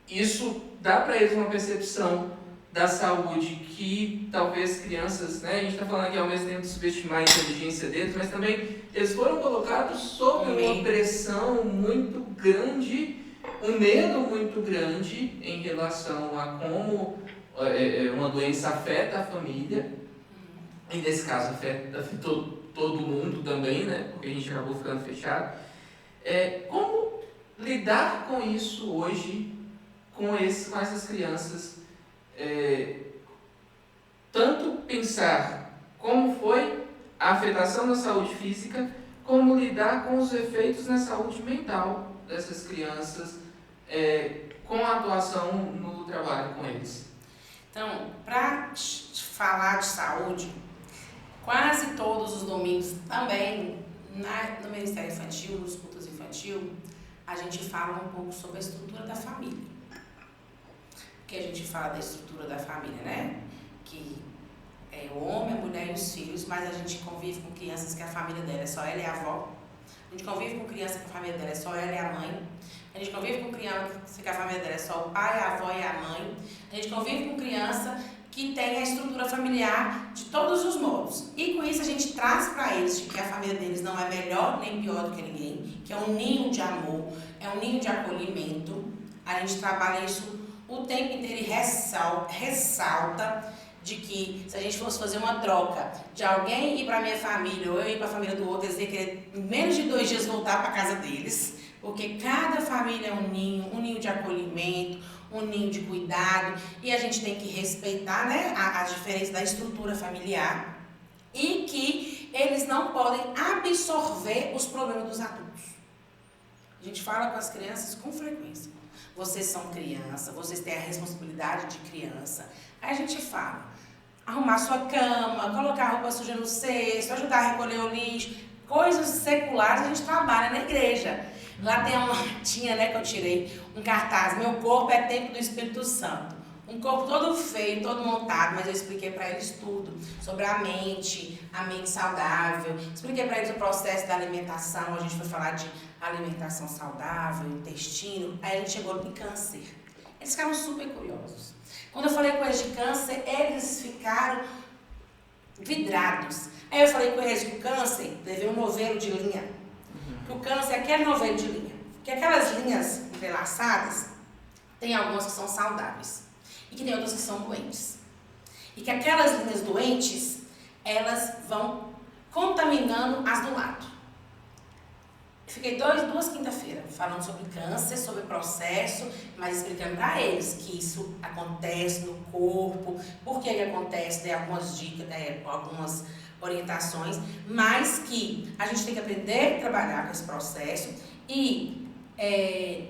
Isso dá para eles uma percepção da saúde que talvez crianças, né, a gente está falando aqui ao mesmo tempo de subestimar a inteligência deles, mas também eles foram colocados sob uma pressão muito grande, um medo muito grande em relação a como uma doença afeta a família, e nesse caso afetou todo mundo também, né, porque a gente acabou ficando fechado. Como lidar com isso hoje, com essas crianças? Tanto pensar como foi a afetação na saúde física, como lidar com os efeitos na saúde mental dessas crianças, com a atuação no trabalho com eles. Então, para falar de saúde, quase todos os domingos também, no Ministério Infantil, nos cultos infantil, a gente fala um pouco sobre a estrutura da família. Que a gente fala da estrutura da família, né? Que é o homem, a mulher e os filhos, mas a gente convive com crianças que a família dela é só ela e a avó. A gente convive com criança que a família dela é só ela e a mãe. A gente convive com criança que a família dela é só o pai, a avó e a mãe. A gente convive com criança que tem a estrutura familiar de todos os modos. E com isso a gente traz para eles de que a família deles não é melhor nem pior do que ninguém, que é um ninho de amor, é um ninho de acolhimento. A gente trabalha isso o tempo inteiro e ressalta de que se a gente fosse fazer uma troca de alguém ir para a minha família ou eu ir para a família do outro, eles iam querer em menos de 2 dias voltar para a casa deles, porque cada família é um ninho de acolhimento, um ninho de cuidado, e a gente tem que respeitar, né, a diferença da estrutura familiar e que eles não podem absorver os problemas dos adultos. A gente fala com as crianças com frequência. Vocês são criança, vocês têm a responsabilidade de criança. Aí a gente fala, arrumar sua cama, colocar a roupa suja no cesto, ajudar a recolher o lixo. Coisas seculares a gente trabalha na igreja. Lá tinha, né, que eu tirei um cartaz, meu corpo é templo do Espírito Santo. Um corpo todo feio, todo montado, mas eu expliquei para eles tudo sobre a mente saudável. Expliquei para eles o processo da alimentação, a gente foi falar de alimentação saudável, intestino. Aí a gente chegou em câncer. Eles ficaram super curiosos. Quando eu falei com eles de câncer, eles ficaram vidrados. Aí eu falei com eles que o câncer levei um novelo de linha. Que o câncer é aquele novelo de linha. Que aquelas linhas entrelaçadas, tem algumas que são saudáveis. E que tem outras que são doentes. E que aquelas linhas doentes, elas vão contaminando as do lado. Fiquei duas quinta-feiras falando sobre câncer, sobre processo, mas explicando para eles que isso acontece no corpo, por que acontece, dei algumas dicas, algumas orientações, mas que a gente tem que aprender a trabalhar com esse processo e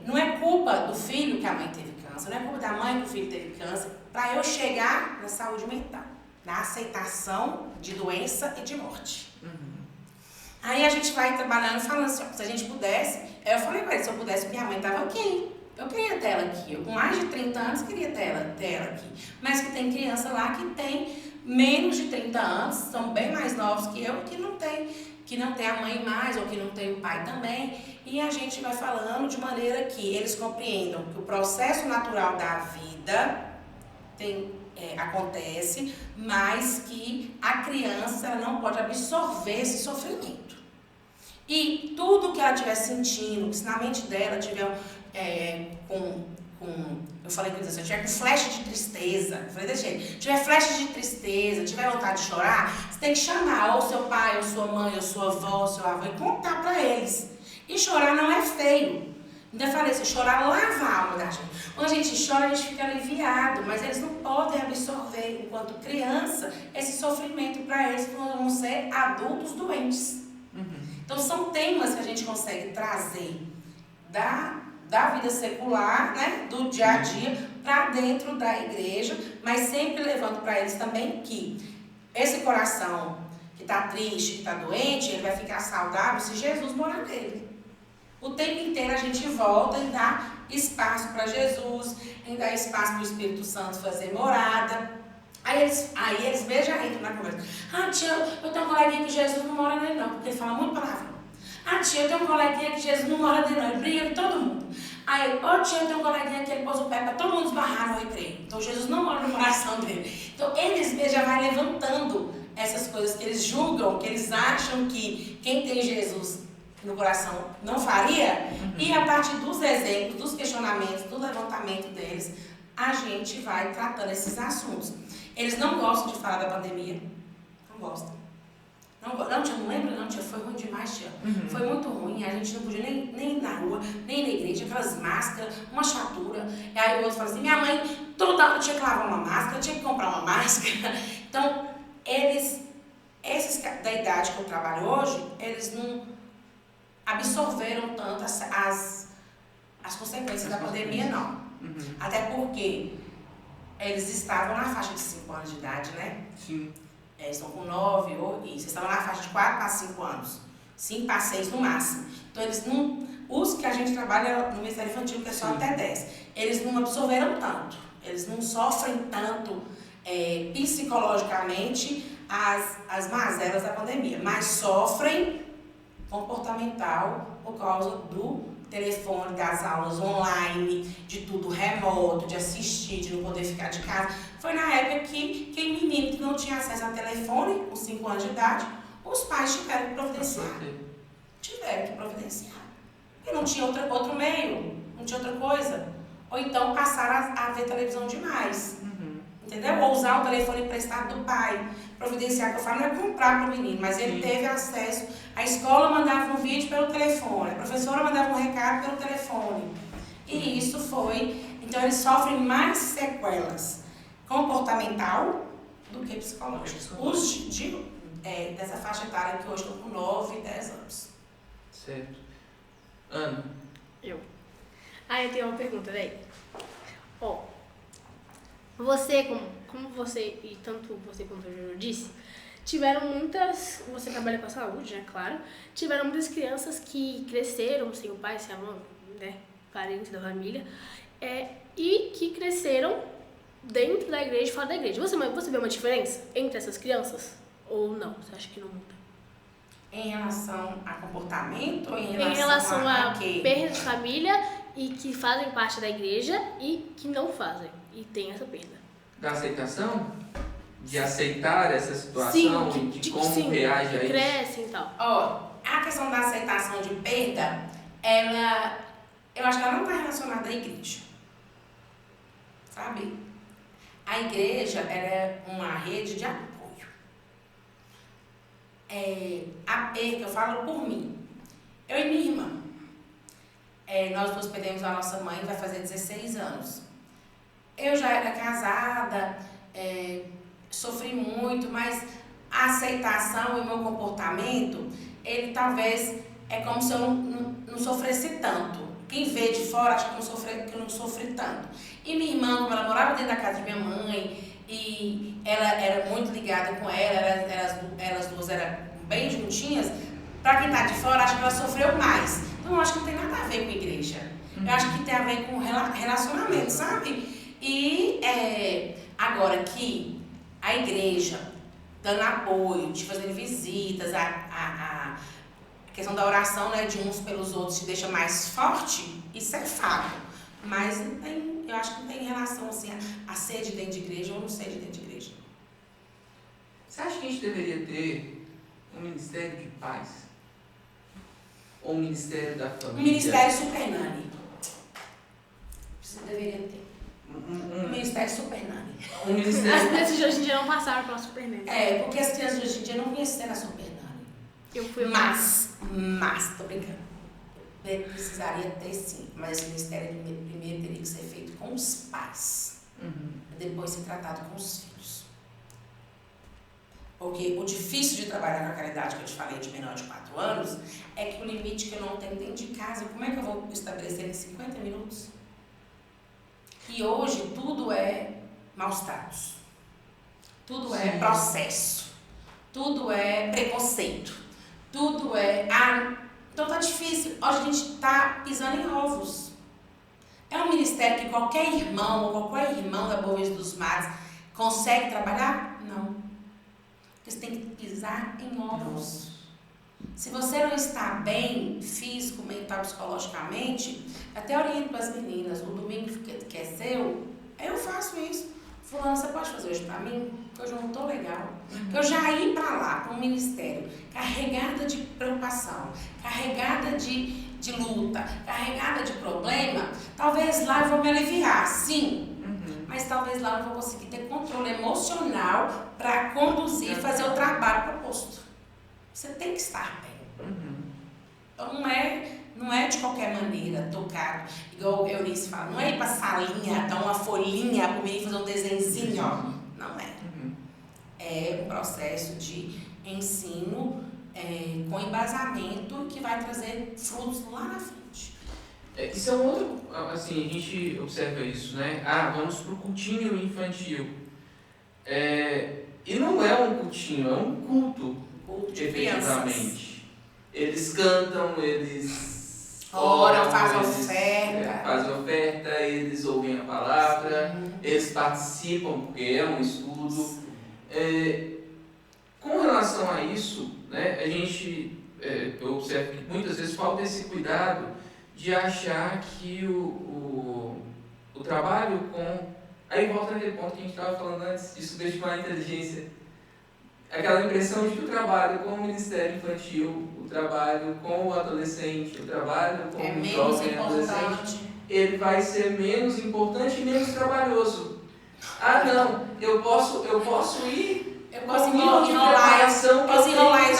não é culpa do filho que a mãe teve câncer, não é culpa da mãe que o filho teve câncer, para eu chegar na saúde mental, na aceitação de doença e de morte. Aí a gente vai trabalhando falando assim, ó, se a gente pudesse, eu falei para ele, se eu pudesse, minha mãe estava ok, eu queria ter ela aqui, eu com mais de 30 anos queria ter ela aqui, mas que tem criança lá que tem menos de 30 anos, são bem mais novos que eu, que não tem a mãe mais, ou que não tem o pai também, e a gente vai falando de maneira que eles compreendam que o processo natural da vida acontece, mas que a criança ela não pode absorver esse sofrimento. E tudo que ela estiver sentindo, se na mente dela tiver eu falei que se eu tiver com flash de tristeza, eu falei desse jeito, tiver flash de tristeza, tiver vontade de chorar, você tem que chamar ou seu pai, ou sua mãe, ou sua avó, ou seu avô e contar para eles. E chorar não é feio. Ainda falei, se chorar lava a alma da gente. Quando a gente chora, a gente fica aliviado, mas eles não podem absorver, enquanto criança, esse sofrimento para eles, porque vão ser adultos doentes. Então, são temas que a gente consegue trazer da vida secular, né, do dia a dia, para dentro da igreja, mas sempre levando para eles também que esse coração que está triste, que está doente, ele vai ficar saudável se Jesus morar nele. O tempo inteiro a gente volta e dá espaço para Jesus, e dá espaço para o Espírito Santo fazer morada. Aí eles beijam e entram na conversa. Ah, tia, eu tenho um coleguinha que Jesus não mora nele não, porque ele fala muito palavrão. Ah, tia, eu tenho um coleguinha que Jesus não mora nele não, ele briga com todo mundo. Aí, tia, eu tenho um coleguinha que ele pôs o pé para todo mundo esbarrar no recreio. Então Jesus não mora no coração dele. Então eles já vai levantando essas coisas que eles julgam, que eles acham que quem tem Jesus no coração não faria, e a partir dos exemplos, dos questionamentos, do levantamento deles, a gente vai tratando esses assuntos. Eles não gostam de falar da pandemia, não gostam. Não, tia, não lembra não, tia, foi ruim demais, tia. Foi muito ruim, a gente não podia nem ir na rua, nem na igreja, aquelas máscaras, uma chatura. E aí o outro fala assim, minha mãe toda hora tinha que lavar uma máscara, tinha que comprar uma máscara. Então, esses da idade que eu trabalho hoje, eles não absorveram tanto as consequências da pandemia, não. Até porque eles estavam na faixa de 5 anos de idade, né? Sim. Eles estão com 9, ou isso, estavam na faixa de 4 para 5 anos. 5 para 6 no máximo. Então, eles não. Os que a gente trabalha no Ministério Infantil, que é só até 10, eles não absorveram tanto. Eles não sofrem tanto psicologicamente as mazelas da pandemia, mas sofrem comportamental por causa do telefone, das aulas online, de tudo remoto, de assistir, de não poder ficar de casa. Foi na época que menino que não tinha acesso a telefone, com 5 anos de idade, os pais tiveram que providenciar. Porque não tinha outro meio, não tinha outra coisa. Ou então passaram a ver televisão demais. Entendeu? Ou usar o telefone emprestado do pai. Providenciar, que eu falo, não é comprar para o menino, mas ele teve acesso. A escola mandava um vídeo pelo telefone, a professora mandava um recado pelo telefone. E isso foi... Então, eles sofrem mais sequelas comportamental do que psicológicas. Os dessa faixa etária que hoje estão com 9 e 10 anos. Certo. Ana? Eu tenho uma pergunta, velho. Você, como você, e tanto você quanto o Júlio disse, tiveram muitas, você trabalha com a saúde, né, claro, tiveram muitas crianças que cresceram sem o pai, sem a mãe, né, parentes da família, e que cresceram dentro da igreja e fora da igreja. Você vê uma diferença entre essas crianças? Ou não? Você acha que não muda? Em relação a comportamento ou Em relação a quê? perda de família e que fazem parte da igreja e que não fazem, e tem essa perda. Da aceitação? De aceitar essa situação e de como reage a isso? Crescem e tal. A questão da aceitação de perda, eu acho que ela não está relacionada à igreja. Sabe? A igreja é uma rede de apoio. A perda, eu falo por mim. Eu e minha irmã. Nós duas perdemos a nossa mãe, vai fazer 16 anos. Eu já era casada, sofri muito, mas a aceitação e o meu comportamento, ele talvez é como se eu não sofresse tanto. Quem vê de fora acha que eu não sofri tanto. E minha irmã, como ela morava dentro da casa de minha mãe, e ela era muito ligada com ela, elas duas eram bem juntinhas, para quem está de fora acha que ela sofreu mais. Então eu acho que não tem nada a ver com igreja. Eu acho que tem a ver com relacionamento, sabe? E agora que a igreja dando apoio, te fazendo visitas, a questão da oração, né, de uns pelos outros te deixa mais forte, isso é fato. Mas eu acho que não tem relação assim, a ser de dentro de igreja ou não ser de dentro de igreja. Você acha que a gente deveria ter um ministério de paz? Ou um ministério da família? Um ministério super nani. Você deveria ter. Um ministério super nani. Um ministério... As crianças de hoje em dia não passaram pela Super Nani. Porque as crianças de hoje em dia não conheceram a super nani. Eu fui Mas, tô brincando. Precisaria ter sim, mas o ministério primeiro teria que ser feito com os pais. Depois ser tratado com os filhos. Porque o difícil de trabalhar com a caridade que eu te falei de menor de 4 anos é que o limite que eu não tenho dentro de casa, como é que eu vou estabelecer em 50 minutos? E hoje tudo é maus tratos. Tudo é processo. Tudo é preconceito. Tudo é... então tá difícil. Hoje a gente tá pisando em ovos. É um ministério que qualquer irmão ou qualquer irmão da Boa Vista dos Mares consegue trabalhar? Não. Porque você tem que pisar em ovos. Se você não está bem, físico, mental, psicologicamente, até oriento para as meninas, o domingo que é seu, eu faço isso. Fulano, você pode fazer hoje para mim? Porque hoje eu não estou legal. Eu já ir para lá, para um ministério, carregada de preocupação, carregada de luta, carregada de problema, talvez lá eu vou me aliviar, sim. Mas talvez lá eu não vou conseguir ter controle emocional para conduzir e fazer o trabalho proposto. Você tem que estar bem. Então não é de qualquer maneira tocado, igual o Eunice fala, não é ir pra salinha, dar uma folhinha pro menino fazer um desenhozinho, ó. Não é. É um processo de ensino com embasamento que vai trazer frutos lá na frente. Isso é um outro, assim, a gente observa isso, né? Vamos pro cultinho infantil. E não é um cultinho, é um culto, efetivamente. Eles cantam, eles oram, fazem oferta, eles ouvem a palavra, eles participam, porque é um estudo. Com relação a isso, né, eu observo que muitas vezes falta esse cuidado de achar que o trabalho com... Aí volta naquele ponto que a gente estava falando antes, de subestimar a inteligência. Aquela impressão de que o trabalho com o ministério infantil, o trabalho com o adolescente, o trabalho com o jovem adolescente, ele vai ser menos importante e menos trabalhoso. Não, eu posso ir... Eu posso enrolar isso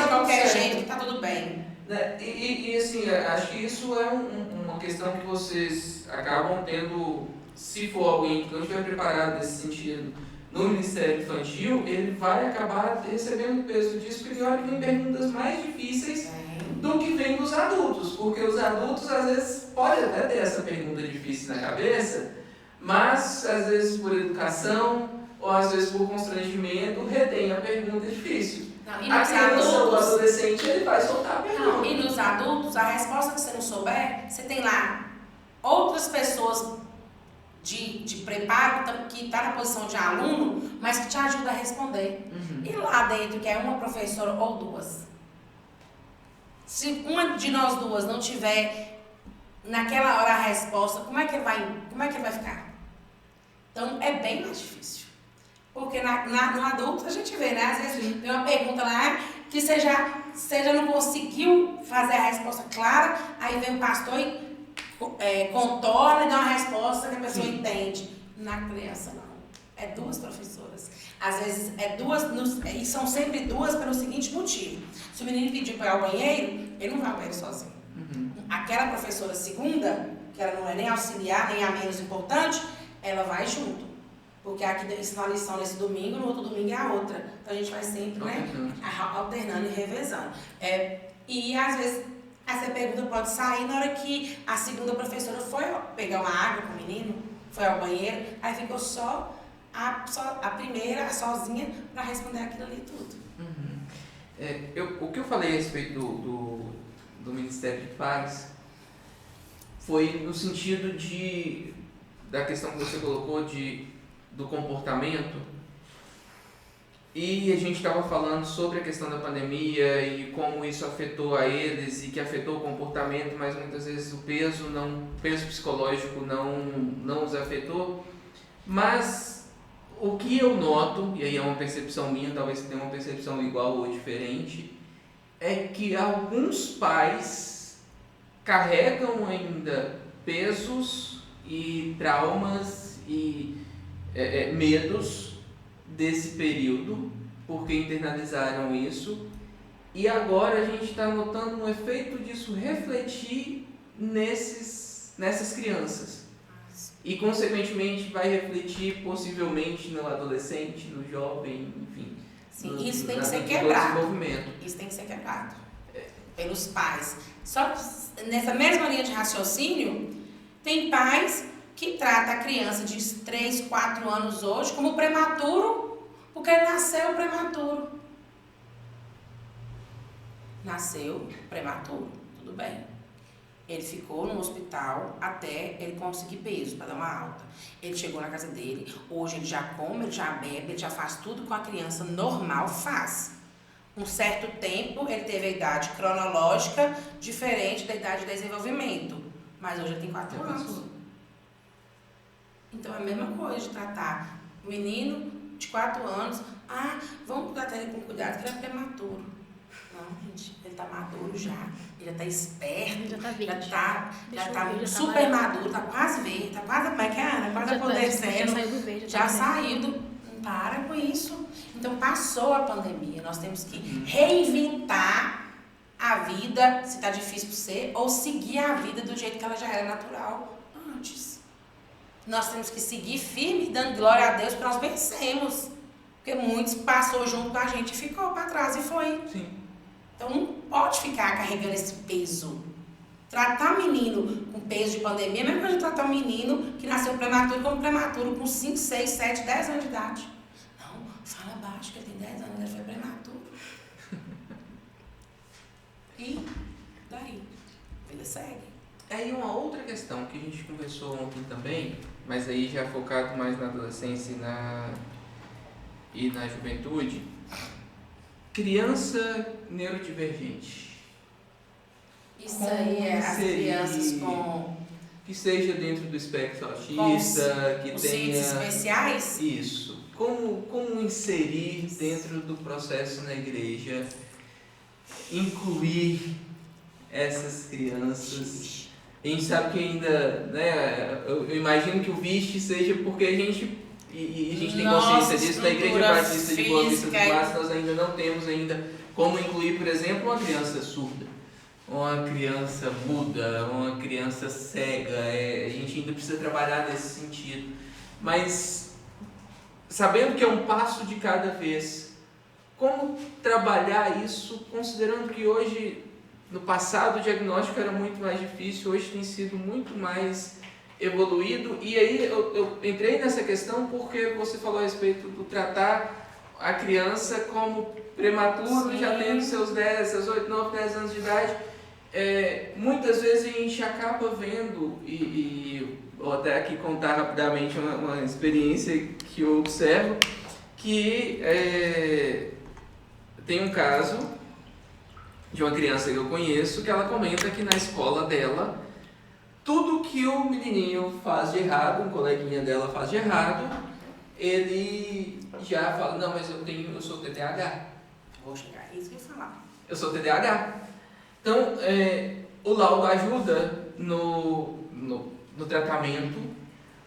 de qualquer jeito que tá tudo bem. E assim, acho que isso é uma questão que vocês acabam tendo, se for alguém que não estiver preparado nesse sentido, no Ministério Infantil, ele vai acabar recebendo o peso disso, porque olha que vem perguntas mais difíceis do que vem dos adultos, porque os adultos às vezes podem até ter essa pergunta difícil na cabeça, mas às vezes por educação ou às vezes por constrangimento retém a pergunta difícil. Não, e A nos criança ou o adultos, adolescente ele vai soltar a pergunta. não, e nos adultos, a resposta que você não souber, você tem lá outras pessoas de preparo que está na posição de aluno, mas que te ajuda a responder. E lá dentro, que é uma professora ou duas. Se uma de nós duas não tiver naquela hora a resposta, como é que ele vai ficar? Então é bem mais difícil. Porque no adulto a gente vê, né? Às vezes tem uma pergunta lá que você já não conseguiu fazer a resposta clara, aí vem o pastor e contorna e dá uma resposta que a pessoa entende. Na criança não. É duas professoras. Às vezes é duas, e são sempre duas pelo seguinte motivo. Se o menino pedir para ir ao banheiro, ele não vai ao banheiro sozinho. Aquela professora segunda, que ela não é nem auxiliar, nem a menos importante, ela vai junto. Porque aqui ensina a lição nesse domingo, no outro domingo é a outra. Então a gente vai sempre, alternando e revezando. E às vezes essa pergunta pode sair na hora que a segunda professora foi pegar uma água com o menino, foi ao banheiro, aí ficou só a primeira, sozinha, para responder aquilo ali tudo. O que eu falei a respeito do Ministério de Paz foi no sentido da questão que você colocou do comportamento, e a gente estava falando sobre a questão da pandemia e como isso afetou a eles e que afetou o comportamento, mas muitas vezes o peso psicológico não os afetou. Mas o que eu noto, e aí é uma percepção minha, talvez você tenha uma percepção igual ou diferente, é que alguns pais carregam ainda pesos e traumas e medos desse período, porque internalizaram isso, e agora a gente está notando um efeito disso refletir nessas crianças. E, consequentemente, vai refletir possivelmente no adolescente, no jovem, enfim. Sim, isso tem que ser quebrado. Desenvolvimento. Isso tem que ser quebrado pelos pais. Só que nessa mesma linha de raciocínio, tem pais que tratam a criança de 3, 4 anos hoje como prematuro, porque ele nasceu prematuro. Nasceu prematuro, tudo bem. Ele ficou no hospital até ele conseguir peso, para dar uma alta. Ele chegou na casa dele, hoje ele já come, ele já bebe, ele já faz tudo que uma criança normal faz. Um certo tempo ele teve a idade cronológica diferente da idade de desenvolvimento, mas hoje ele tem 4 anos. Então é a mesma coisa de tratar o menino de 4 anos, vamos tratar ele com cuidado que ele é prematuro. Não, gente, ele tá maduro já, ele já tá esperto, já tá super maduro, tá quase verde, tá quase, como é que é, Ana? Quase apodrecendo. Já saiu do verde. Já saiu do... Para com isso. Então passou a pandemia, nós temos que reinventar a vida, se tá difícil para você, ou seguir a vida do jeito que ela já era natural antes. Nós temos que seguir firme, dando glória a Deus, porque nós vencemos. Porque muitos passou junto com a gente e ficou para trás e foi. Sim. Então não pode ficar carregando esse peso. Tratar menino com peso de pandemia é a mesma coisa de tratar um menino que nasceu prematuro como prematuro com 5, 6, 7, 10 anos de idade. Não, fala baixo que ele tem 10 anos, ele foi prematuro. E daí? A vida segue. Aí uma outra questão que a gente conversou ontem também, mas aí já focado mais na adolescência e na juventude, criança neurodivergente. Isso Como aí é as seria crianças com que seja dentro do espectro autista, que os tenha síndromes especiais. isso. Como inserir dentro do processo na igreja, incluir essas crianças? A gente sabe que ainda, né, eu imagino que o VIST seja porque a gente tem consciência disso, na Igreja Batista de Boa Vista do Márcio nós ainda não temos como incluir, por exemplo, uma criança surda, uma criança muda, uma criança cega, a gente ainda precisa trabalhar nesse sentido, mas sabendo que é um passo de cada vez, como trabalhar isso, considerando que hoje, no passado o diagnóstico era muito mais difícil, hoje tem sido muito mais evoluído. E aí eu entrei nessa questão porque você falou a respeito do tratar a criança como prematuro, Sim. já tendo seus 10, seus 8, 9, 10 anos de idade. Muitas vezes a gente acaba vendo, e vou até aqui contar rapidamente uma experiência que eu observo, que tem um caso de uma criança que eu conheço, que ela comenta que na escola dela, tudo que o menininho faz de errado, um coleguinha dela faz de errado, ele já fala, não, mas eu sou TDAH. Vou chegar, é isso que eu ia falar. Eu sou TDAH. Então, o laudo ajuda no tratamento,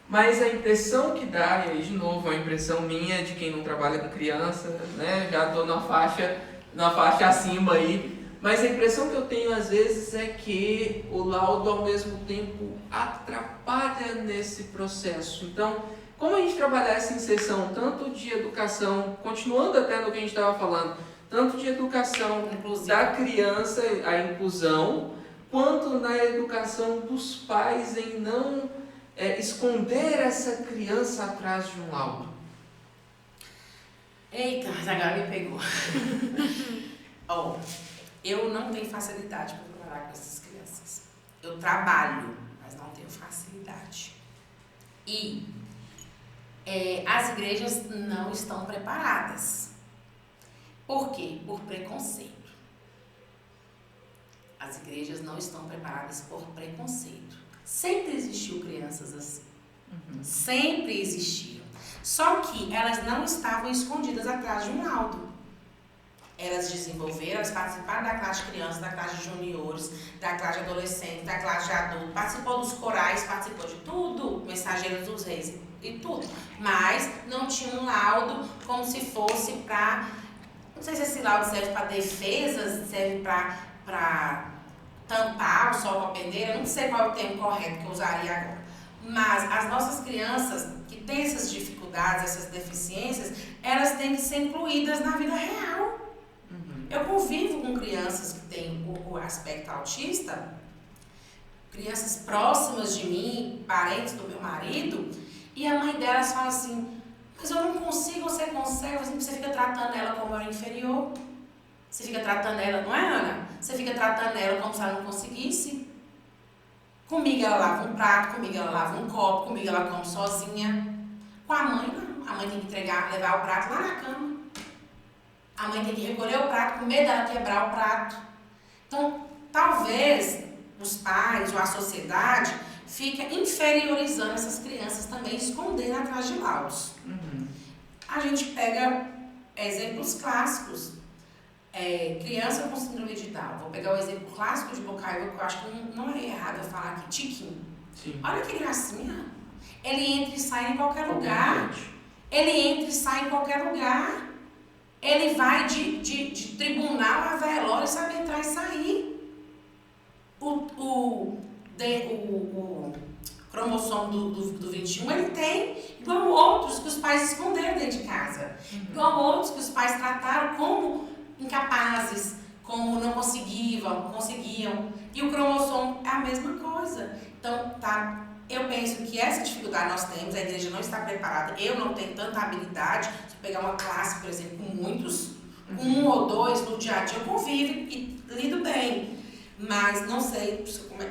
mas a impressão que dá, e aí de novo, a impressão minha de quem não trabalha com criança, né, já estou na faixa acima aí, mas a impressão que eu tenho às vezes é que o laudo ao mesmo tempo atrapalha nesse processo. Então, como a gente trabalhar essa inserção, tanto de educação, continuando até no que a gente estava falando, tanto de educação da criança, a inclusão, quanto na educação dos pais em não esconder essa criança atrás de um laudo. Eita, mas agora me pegou. Eu não tenho facilidade para trabalhar com essas crianças. Eu trabalho, mas não tenho facilidade. E as igrejas não estão preparadas. Por quê? Por preconceito. As igrejas não estão preparadas por preconceito. Sempre existiu crianças assim. Sempre existiam. Só que elas não estavam escondidas atrás de um laudo. Elas desenvolveram, elas participaram da classe de crianças, da classe de juniores, da classe de adolescentes, da classe de adultos, participou dos corais, participou de tudo, Mensageiros dos Reis e tudo. Mas não tinha um laudo como se fosse para... Não sei se esse laudo serve para defesa, serve para tampar o sol com a peneira, não sei qual é o termo correto que eu usaria agora. Mas as nossas crianças que têm essas dificuldades, essas deficiências, elas têm que ser incluídas na vida real. Eu convivo com crianças que têm o aspecto autista, crianças próximas de mim, parentes do meu marido, e a mãe delas fala assim, mas eu não consigo, você consegue, você fica tratando ela como ela inferior. Você fica tratando ela, não é, Ana? Você fica tratando ela como se ela não conseguisse. Comigo ela lava um prato, comigo ela lava um copo, comigo ela come sozinha. Com a mãe, não. A mãe tem que levar o prato lá na cama. A mãe tem que recolher o prato, com medo dela quebrar o prato. Então, talvez os pais ou a sociedade fica inferiorizando essas crianças também, escondendo atrás de laudos. A gente pega exemplos clássicos. Criança com síndrome de Down. Vou pegar o exemplo clássico de Bocaiúva, que eu acho que não é errado eu falar aqui. Tiquinho. Sim. Olha que gracinha. Ele entra e sai em qualquer lugar. Ele entra e sai em qualquer lugar. Ele vai de tribunal a velório, sabe entrar e sair. O cromossomo do 21, ele tem, igual outros que os pais esconderam dentro de casa. Igual outros que os pais trataram como incapazes, como não conseguiam. E o cromossomo é a mesma coisa. Então, eu penso que essa dificuldade nós temos, a igreja não está preparada, eu não tenho tanta habilidade. Se eu pegar uma classe, por exemplo, com muitos, com um ou dois no dia a dia, eu convivo e lido bem. Mas não sei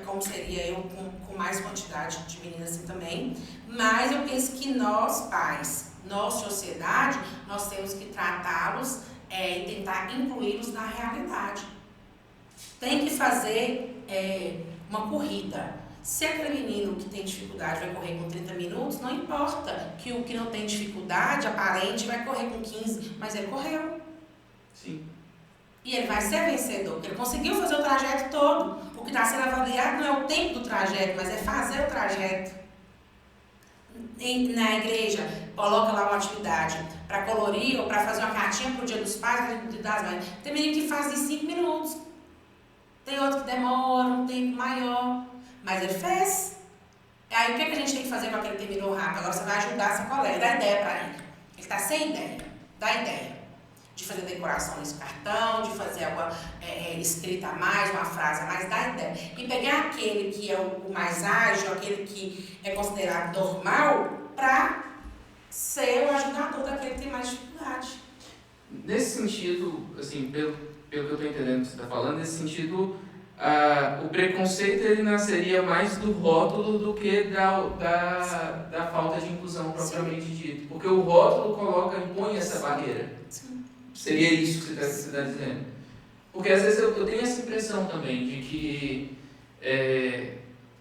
como seria eu com mais quantidade de meninas assim também. Mas eu penso que nós, pais, nós, sociedade, nós temos que tratá-los e tentar incluí-los na realidade. Tem que fazer uma corrida. Se aquele menino que tem dificuldade vai correr com 30 minutos, não importa que o que não tem dificuldade aparente vai correr com 15, mas ele correu. Sim. E ele vai ser vencedor, porque ele conseguiu fazer o trajeto todo. O que está sendo avaliado não é o tempo do trajeto, mas é fazer o trajeto. Na igreja, coloca lá uma atividade para colorir ou para fazer uma cartinha para o Dia dos Pais, para o Dia das Mães. Tem menino que faz em 5 minutos. Tem outro que demora um tempo maior. Mas ele fez. Aí o que a gente tem que fazer com aquele que terminou rápido? Agora você vai ajudar essa colega, dá ideia para ele. Ele está sem ideia. Dá ideia. De fazer decoração nesse cartão, de fazer escrita a mais, uma frase a mais, dá ideia. E pegar aquele que é o mais ágil, aquele que é considerado normal, para ser o ajudador daquele que tem mais dificuldade. Nesse sentido, assim, pelo que eu estou entendendo que você está falando, nesse sentido, o preconceito ele nasceria mais do rótulo do que da falta de inclusão propriamente dito. Porque o rótulo impõe essa barreira. Sim. Seria isso que você está dizendo. Porque às vezes eu tenho essa impressão também de que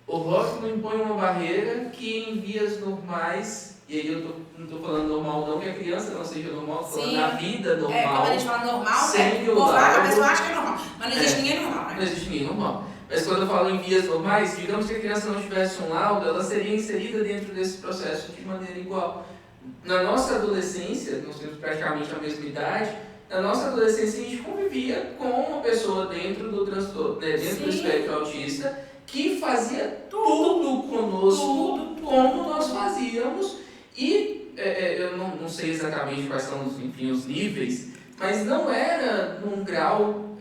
o rótulo impõe uma barreira que em vias normais, e aí eu não estou falando normal não que a criança não seja normal, estou falando da vida normal. Quando a gente fala normal, a pessoa acha que é normal, mas não existe ninguém normal, né? Não existe ninguém normal. Mas quando eu falo em vias normais, digamos que a criança não tivesse um laudo, ela seria inserida dentro desse processo de maneira igual. Na nossa adolescência, nós temos praticamente a mesma idade, na nossa adolescência a gente convivia com uma pessoa dentro do transtorno, dentro do espectro autista, que fazia tudo conosco, como nós fazíamos, e eu não sei exatamente quais são os níveis, mas não era num grau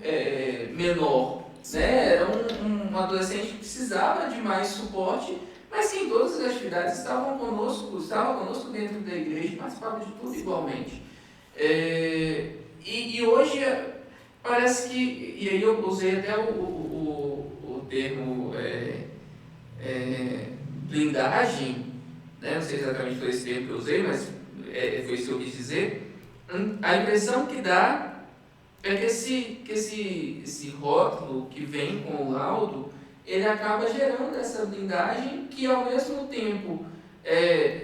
menor, né? Era um adolescente que precisava de mais suporte, mas que em todas as atividades estava conosco dentro da igreja, participava de tudo igualmente. E hoje parece que, e aí eu usei até o termo blindagem, né? Não sei exatamente foi esse termo que eu usei, mas foi isso que eu quis dizer. A impressão que dá é que esse rótulo que vem com o laudo, ele acaba gerando essa blindagem que ao mesmo tempo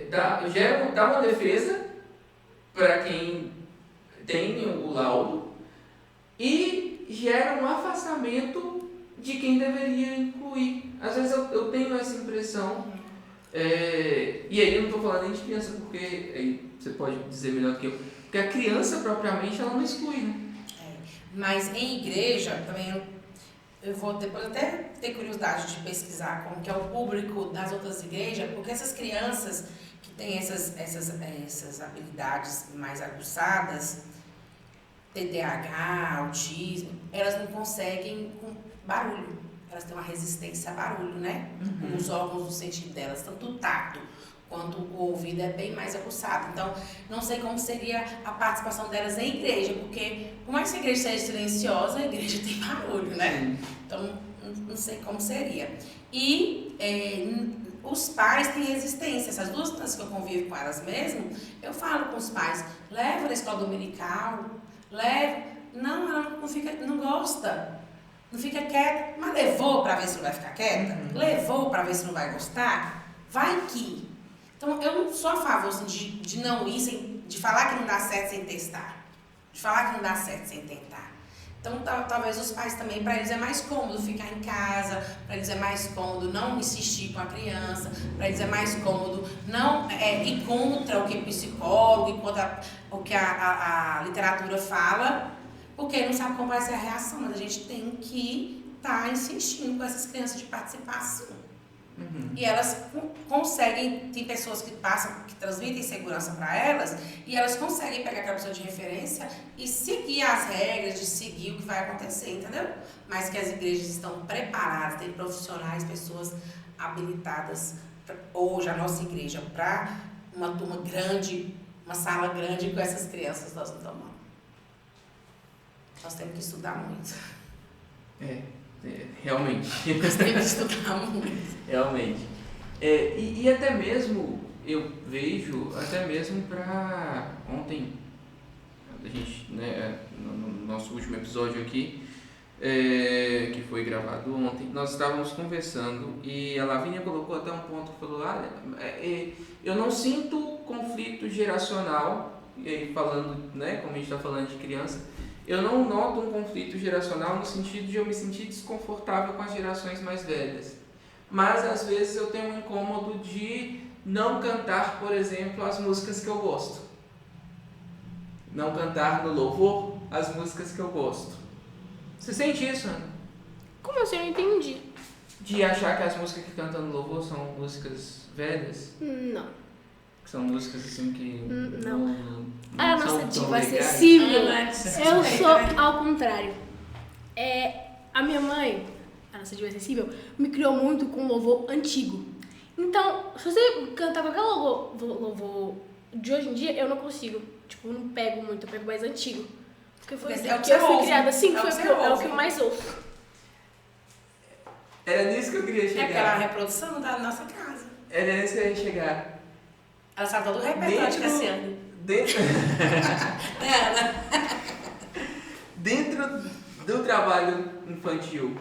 dá uma defesa para quem tem o laudo e gera um afastamento de quem deveria incluir. Às vezes eu tenho essa impressão, e aí eu não estou falando nem de criança, porque aí você pode dizer melhor do que eu, porque a criança propriamente ela não exclui, né? Mas em igreja também eu vou depois até ter curiosidade de pesquisar como que é o público das outras igrejas, porque essas crianças que têm essas habilidades mais aguçadas, TDAH, autismo, elas não conseguem com barulho. Elas têm uma resistência a barulho, né? Uhum. Os órgãos do sentido delas, tanto o tato quanto o ouvido é bem mais aguçado. Então, não sei como seria a participação delas em igreja, porque por mais que a igreja seja silenciosa, a igreja tem barulho, né? Então, não sei como seria. E os pais têm resistência. Essas duas crianças que eu convivo com elas mesmo, eu falo com os pais, leva na escola dominical, leva. Não, ela não gosta. Não fica quieta, mas levou para ver se não vai ficar quieta? Levou para ver se não vai gostar? Vai que. Então, eu não sou a favor assim, de não ir, de falar que não dá certo sem testar. De falar que não dá certo sem tentar. Então, talvez os pais também, para eles é mais cômodo ficar em casa, para eles é mais cômodo não insistir com a criança, para eles é mais cômodo não ir contra o que o psicólogo, contra o que a literatura fala, porque não sabe como vai ser a reação, mas a gente tem que estar insistindo com essas crianças de participação. Uhum. E elas conseguem, tem pessoas que transmitem segurança para elas, e elas conseguem pegar aquela pessoa de referência e seguir as regras, de seguir o que vai acontecer, entendeu? Mas que as igrejas estão preparadas, tem profissionais, pessoas habilitadas, hoje a nossa igreja, para uma turma grande, uma sala grande com essas crianças, nós não estamos. Nós temos que estudar muito. Realmente. Nós temos que estudar muito. Realmente. E até mesmo, eu vejo, até mesmo para ontem, a gente, né, no nosso último episódio aqui, que foi gravado ontem, nós estávamos conversando e a Lavínia colocou até um ponto que falou, eu não sinto conflito geracional, e aí falando, né, como a gente está falando de criança, eu não noto um conflito geracional no sentido de eu me sentir desconfortável com as gerações mais velhas. Mas, às vezes, eu tenho um incômodo de não cantar, por exemplo, as músicas que eu gosto. Não cantar no louvor as músicas que eu gosto. Você sente isso, Ana? Como assim? Eu não entendi. De achar que as músicas que cantam no louvor são músicas velhas? Não. Que são músicas assim que... Não. A nossa são tão diva legais. acessível. Ela é Eu sou ao contrário. A minha mãe, a nossa diva acessível, me criou muito com louvor antigo. Então, se você cantar qualquer louvor de hoje em dia, eu não consigo. Tipo, eu não pego muito, eu pego mais antigo. Porque foi Mas é o que que eu você fui ouve. criada assim, É o foi que o você que é o ouve. que eu mais ouço. Era nisso que eu queria É aquela chegar. reprodução da nossa casa. Era nisso que eu ia chegar. Ela sabe todo o repertório de Cassiane. Dentro, Ela. dentro do trabalho infantil,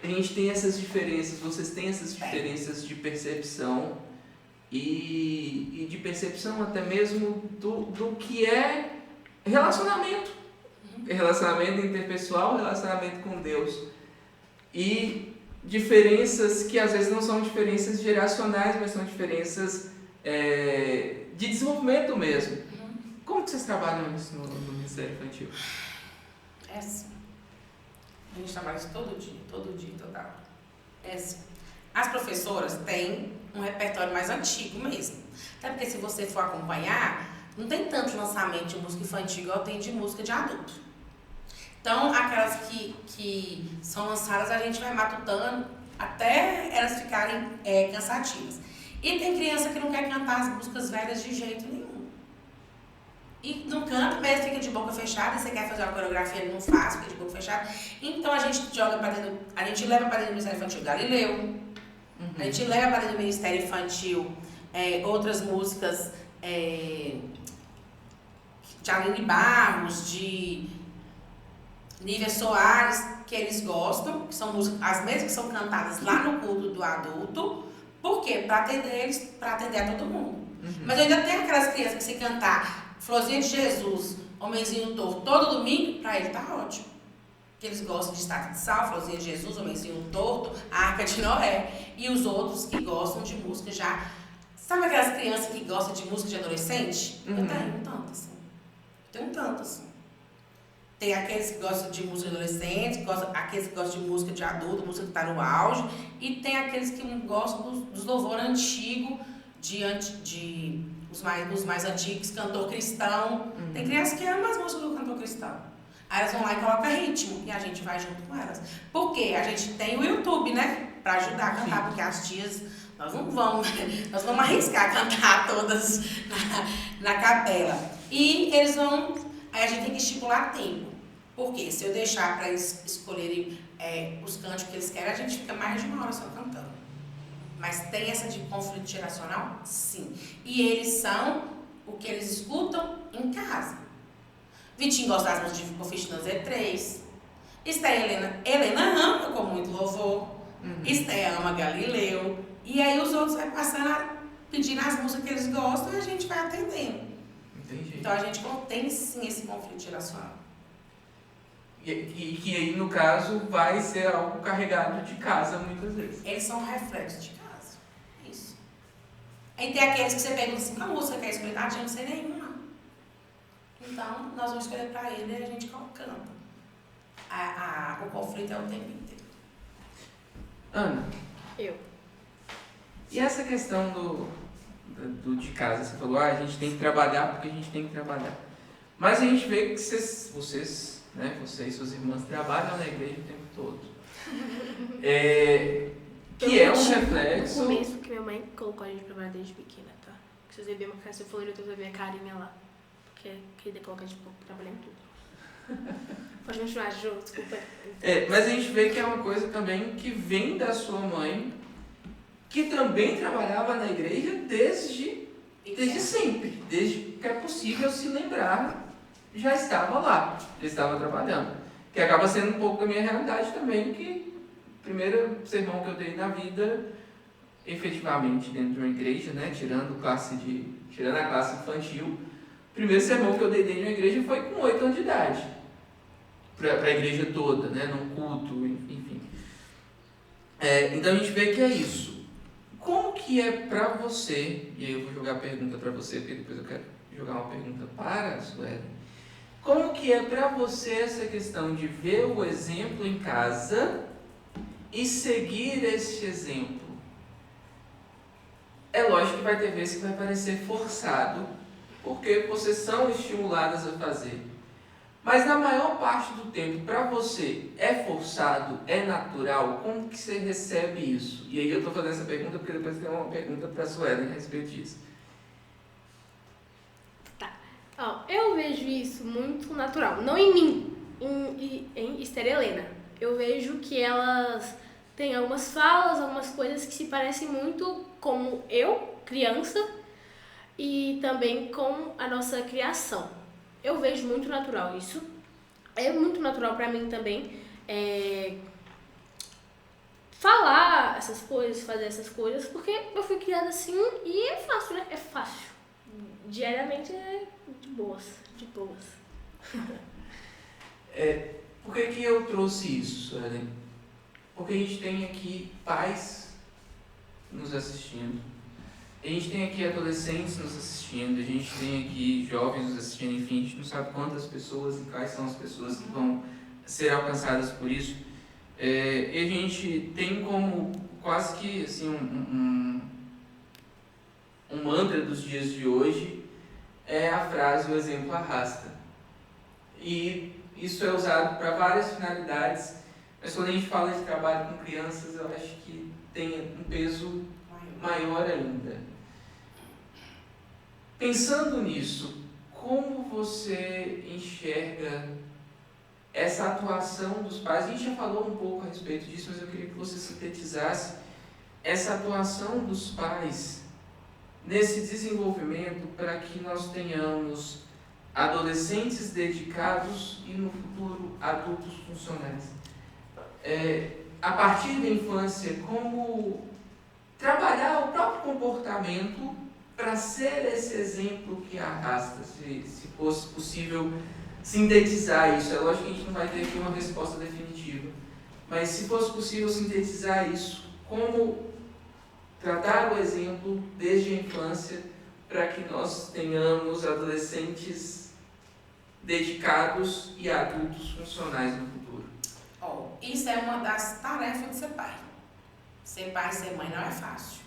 a gente tem essas diferenças, vocês têm essas diferenças de percepção e de percepção até mesmo do que é relacionamento. Relacionamento interpessoal, relacionamento com Deus. E diferenças que às vezes não são diferenças geracionais, mas são diferenças de desenvolvimento mesmo. Como que vocês trabalham isso no Ministério Infantil? É assim. A gente trabalha isso todo dia, toda hora. É assim. As professoras têm um repertório mais antigo mesmo. Até porque se você for acompanhar, não tem tanto lançamento de música infantil igual tem de música de adulto. Então, aquelas que são lançadas, a gente vai matutando até elas ficarem cansativas. E tem criança que não quer cantar as músicas velhas de jeito nenhum. E não canta mesmo, fica de boca fechada. Você quer fazer uma coreografia, ele não faz, fica de boca fechada. Então, a gente joga para dentro, a gente leva para dentro do Ministério Infantil Galileu. A gente leva para dentro do Ministério Infantil outras músicas de Aline Barros, de Nívia Soares, que eles gostam, que são músicas, as mesmas que são cantadas lá no culto do adulto. Por quê? Para atender eles, para atender a todo mundo. Mas eu ainda tenho aquelas crianças que se cantar Florzinha de Jesus, Homenzinho Torto, todo domingo, para ele tá ótimo. Que eles gostam de Estátua de Sal, Florzinha de Jesus, Homenzinho Torto, a Arca de Noé. E os outros que gostam de música já... Sabe aquelas crianças que gostam de música de adolescente? Eu tenho um tanto assim. Tem aqueles que gostam de música de adolescente, aqueles que gostam de música de adulto, música que está no auge, e tem aqueles que gostam dos louvor antigo, os mais antigos, cantor cristão. Tem crianças que amam as músicas do cantor cristão. Aí elas vão lá e colocam ritmo, e a gente vai junto com elas. Por quê? A gente tem o YouTube, né? Para ajudar a cantar, porque as tias, nós vamos arriscar a cantar todas na capela. E eles vão... Aí a gente tem que estipular tempo. Porque se eu deixar para eles escolherem os cânticos que eles querem, a gente fica mais de uma hora só cantando. Mas tem essa de conflito geracional? Sim. E eles são o que eles escutam em casa. Vitinho gosta das músicas de Oficina Z3. Esté Helena ama com muito louvor. Esté ama Galileu. E aí os outros vai passando pedindo as músicas que eles gostam e a gente vai atendendo. Entendi. Então a gente tem sim esse conflito geracional. E que aí, no caso, vai ser algo carregado de casa muitas vezes. Eles são reflexos de casa. Isso. Aí tem aqueles que você pergunta assim, qual música quer escolher? Ah, eu não sei nenhuma. Então, nós vamos escolher para ele e a gente canta. O conflito é o tempo inteiro. Ana. Eu. E essa questão do de casa? Você falou, a gente tem que trabalhar porque a gente tem que trabalhar. Mas a gente vê que vocês, né, você e suas irmãs trabalham na igreja o tempo todo. Que é um reflexo... No começo que minha mãe colocou a gente pra trabalhar desde pequena, tá? Se você ver uma casa, eu falei, eu tô ver a carinha lá. Porque queria colocar a gente pra trabalhar em tudo. Pode continuar, Ju, desculpa. Mas a gente vê que é uma coisa também que vem da sua mãe, que também trabalhava na igreja desde sempre. Desde que é possível se lembrar, já estava lá, já estava trabalhando. Que acaba sendo um pouco da minha realidade também, que o primeiro sermão que eu dei na vida, efetivamente dentro de uma igreja, né, tirando a classe infantil, o primeiro sermão que eu dei dentro de uma igreja foi com 8 anos de idade. Para a igreja toda, né, num culto, enfim. Então a gente vê que é isso. Como que é para você, e aí eu vou jogar a pergunta para você, porque depois eu quero jogar uma pergunta para a Suelen. Como que é para você essa questão de ver o exemplo em casa e seguir este exemplo? É lógico que vai ter vezes que vai parecer forçado, porque vocês são estimuladas a fazer. Mas na maior parte do tempo, para você, é forçado, é natural? Como que você recebe isso? E aí eu estou fazendo essa pergunta porque depois tem uma pergunta para a Suelen a respeito disso. Tá. Ó, eu vejo isso muito natural. Não em mim, em Esther e Helena. Eu vejo que elas têm algumas falas, algumas coisas que se parecem muito como eu, criança, e também com a nossa criação. Eu vejo muito natural isso. É muito natural pra mim também falar essas coisas, fazer essas coisas, porque eu fui criada assim e é fácil, né? É fácil. Diariamente é de boas, de boas. Por que eu trouxe isso, Suelen? Porque a gente tem aqui pais nos assistindo. A gente tem aqui adolescentes nos assistindo, a gente tem aqui jovens nos assistindo, enfim, a gente não sabe quantas pessoas e quais são as pessoas que vão ser alcançadas por isso. E a gente tem como quase que assim, um mantra dos dias de hoje é a frase "o exemplo arrasta". E isso é usado para várias finalidades, mas quando a gente fala de trabalho com crianças, eu acho que tem um peso maior ainda. Pensando nisso, como você enxerga essa atuação dos pais? A gente já falou um pouco a respeito disso, mas eu queria que você sintetizasse essa atuação dos pais nesse desenvolvimento para que nós tenhamos adolescentes dedicados e, no futuro, adultos funcionais. A partir da infância, como trabalhar o próprio comportamento para ser esse exemplo que arrasta, se fosse possível sintetizar isso. É lógico que a gente não vai ter aqui uma resposta definitiva, mas se fosse possível sintetizar isso, como tratar o exemplo desde a infância para que nós tenhamos adolescentes dedicados e adultos funcionais no futuro. Isso é uma das tarefas de ser pai. Ser pai e ser mãe não é fácil.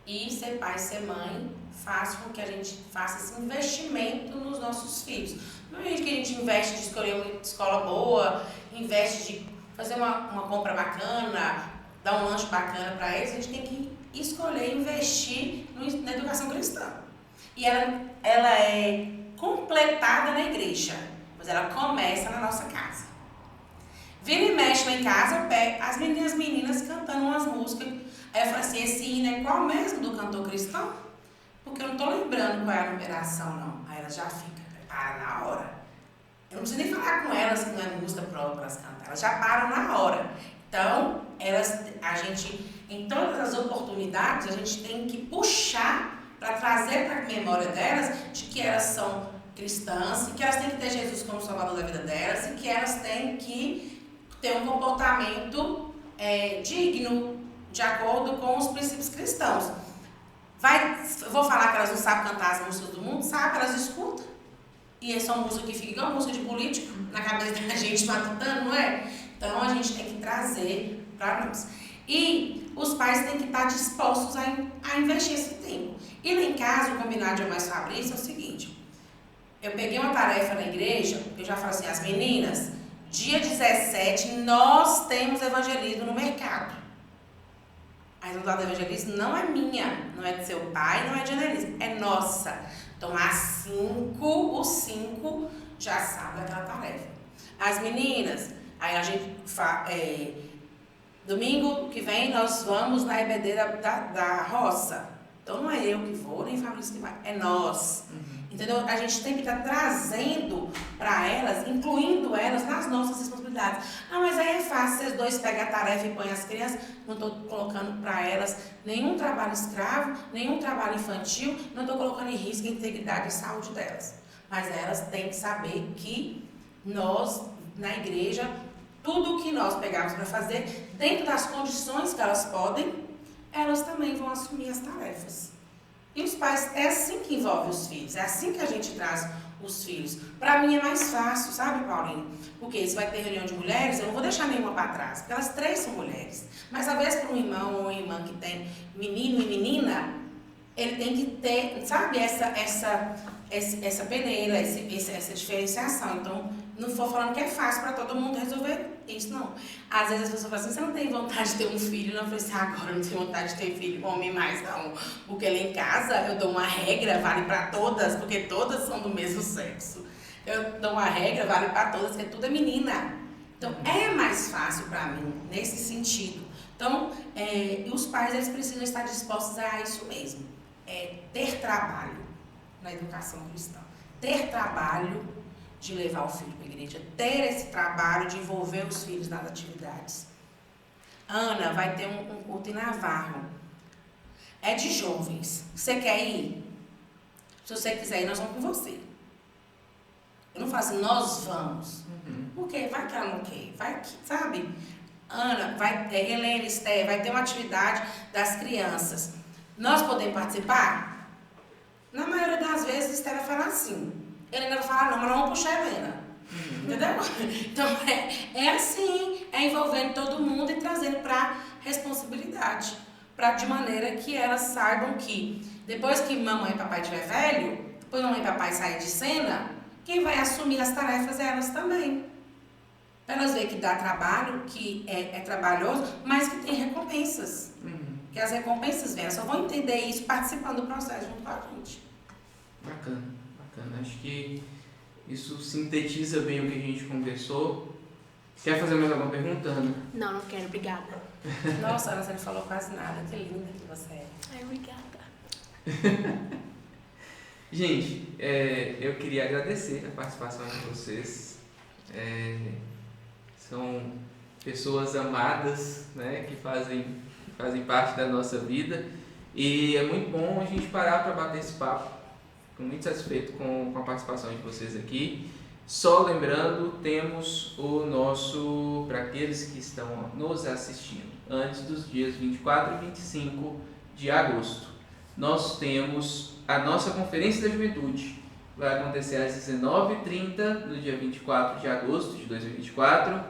E ser pai e ser mãe faz com que a gente faça esse investimento nos nossos filhos. Não é que a gente investe de escolher uma escola boa, investe de fazer uma compra bacana, dar um lanche bacana para eles. A gente tem que escolher investir na educação cristã. E ela é completada na igreja, mas ela começa na nossa casa. Vira e mexe lá em casa, eu pego as meninas cantando umas músicas. Aí eu falo assim, esse hino é qual mesmo do cantor cristão? Porque eu não estou lembrando qual é a numeração, não. Aí ela já fica, prepara na hora. Eu não preciso nem falar com elas que não é música própria para elas cantar. Elas já param na hora. Então, a gente, em todas as oportunidades, a gente tem que puxar para trazer para a memória delas de que elas são cristãs, e que elas têm que ter Jesus como salvador da vida delas, e que elas têm que ter um comportamento digno, de acordo com os princípios cristãos. Eu vou falar que elas não sabem cantar as músicas do mundo? Sabe, elas escutam. E são músicas que ficam igual música de político na cabeça da gente matutando, não é? Então a gente tem que trazer para nós. E os pais têm que estar dispostos a investir esse tempo. E lá em casa, o combinado de eu mais Fabrício é o seguinte: eu peguei uma tarefa na igreja, eu já falo assim, as meninas, dia 17 nós temos evangelismo no mercado. A resultado do evangelismo não é minha, não é de seu pai, não é de Annelise, é nossa. Então, os 5 já sabem aquela tarefa. As meninas, aí a gente domingo que vem nós vamos na EBD da roça. Então não é eu que vou, nem Fabrício que vai, é nós. Entendeu? A gente tem que estar trazendo para elas, incluindo elas nas nossas responsabilidades. Mas aí é fácil, vocês dois pegam a tarefa e põem as crianças. Não estou colocando para elas nenhum trabalho escravo, nenhum trabalho infantil, não estou colocando em risco a integridade e saúde delas. Mas elas têm que saber que nós, na igreja, tudo que nós pegamos para fazer, dentro das condições que elas podem, elas também vão assumir as tarefas. E os pais, é assim que envolve os filhos, é assim que a gente traz os filhos. Para mim é mais fácil, sabe, Paulinho? Porque se vai ter reunião de mulheres, eu não vou deixar nenhuma para trás, porque elas 3 são mulheres. Mas às vezes para um irmão ou uma irmã que tem menino e menina, ele tem que ter, sabe, essa peneira, essa diferenciação. Então, não estou falando que é fácil para todo mundo resolver isso, não. Às vezes as pessoas falam assim, você não tem vontade de ter um filho? Não, eu falei assim, agora eu não tenho vontade de ter filho, homem mais não. Porque lá em casa eu dou uma regra, vale para todas, porque todas são do mesmo sexo. Eu dou uma regra, vale para todas, porque tudo é menina. Então, é mais fácil para mim, nesse sentido. Então, os pais, eles precisam estar dispostos a isso mesmo. Ter trabalho na educação cristã. Ter trabalho de levar o filho para a igreja. Ter esse trabalho de envolver os filhos nas atividades. Ana, vai ter um culto em Navarro. É de jovens. Você quer ir? Se você quiser ir, nós vamos com você. Eu não falo assim, nós vamos. Porque vai que ela não quer. Vai que, sabe? Ana, Helena, Esther, vai ter uma atividade das crianças. Nós podemos participar? Na maioria das vezes, Esther vai falar assim. Helena vai falar, não, mas não vamos puxar a Helena. Entendeu? Então, é assim, envolvendo todo mundo e trazendo para responsabilidade. De maneira que elas saibam que, depois que mamãe e papai estiver velho, depois mamãe e papai sair de cena, quem vai assumir as tarefas é elas também. Para elas verem que dá trabalho, que é trabalhoso, mas que tem recompensas. Que as recompensas vêm. Elas só vão entender isso participando do processo junto com a gente. Bacana, bacana. Acho que isso sintetiza bem o que a gente conversou. Quer fazer mais alguma pergunta, Ana? Não quero, obrigada. Nossa, Ana, você não falou quase nada. Que linda que você é. Ai, obrigada. Gente, eu queria agradecer a participação de vocês. São pessoas amadas, né, que fazem parte da nossa vida. E é muito bom a gente parar para bater esse papo. Fico muito satisfeito com a participação de vocês aqui. Só lembrando, temos o nosso, para aqueles que estão nos assistindo, antes dos dias 24 e 25 de agosto, nós temos a nossa Conferência da Juventude. Vai acontecer às 19h30, no dia 24 de agosto de 2024.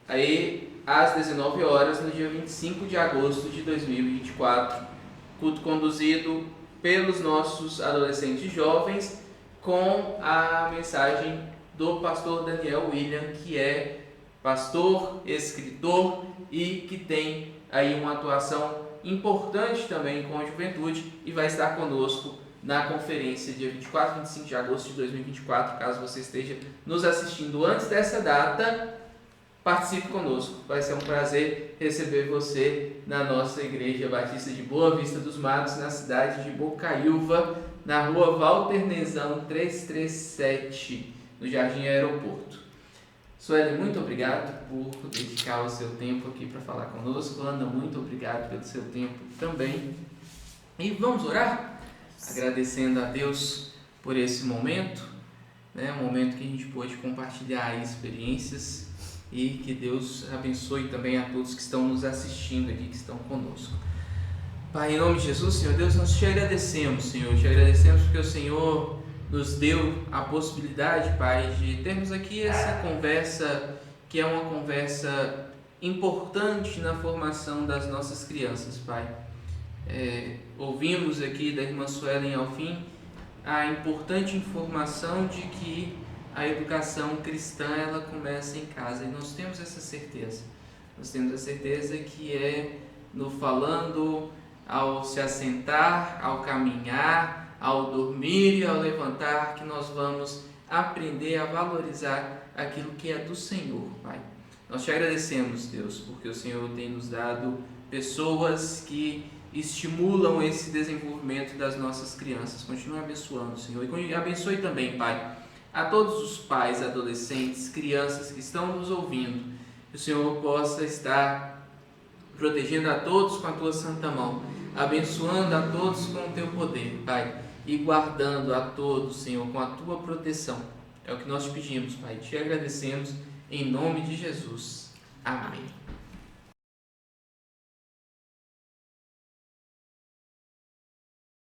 Aí, às 19 horas, no dia 25 de agosto de 2024. Culto conduzido pelos nossos adolescentes e jovens, com a mensagem do pastor Daniel William, que é pastor, escritor e que tem aí uma atuação importante também com a juventude e vai estar conosco na conferência dia 24 e 25 de agosto de 2024. Caso você esteja nos assistindo antes dessa data, participe conosco. Vai ser um prazer receber você na nossa Igreja Batista de Boa Vista dos Matos, na cidade de Bocaiúva, na rua Walter Nezão 337, no Jardim Aeroporto. Sueli, muito obrigado por dedicar o seu tempo aqui para falar conosco. Ana, muito obrigado pelo seu tempo também. E vamos orar? Agradecendo a Deus por esse momento, né? Um momento que a gente pôde compartilhar experiências e que Deus abençoe também a todos que estão nos assistindo aqui, que estão conosco. Pai, em nome de Jesus, Senhor Deus, nós te agradecemos, Senhor, te agradecemos porque o Senhor nos deu a possibilidade, Pai, de termos aqui essa conversa, que é uma conversa importante na formação das nossas crianças, Pai. Ouvimos aqui da irmã Suelen ao fim a importante informação de que a educação cristã, ela começa em casa, e nós temos essa certeza. Nós temos a certeza que é no falando, ao se assentar, ao caminhar, ao dormir e ao levantar, que nós vamos aprender a valorizar aquilo que é do Senhor, Pai. Nós te agradecemos, Deus, porque o Senhor tem nos dado pessoas que estimulam esse desenvolvimento das nossas crianças. Continue abençoando, Senhor, e abençoe também, Pai, a todos os pais, adolescentes, crianças que estão nos ouvindo. Que o Senhor possa estar protegendo a todos com a tua santa mão, abençoando a todos com o teu poder, Pai, e guardando a todos, Senhor, com a tua proteção. É o que nós te pedimos, Pai, te agradecemos em nome de Jesus. Amém.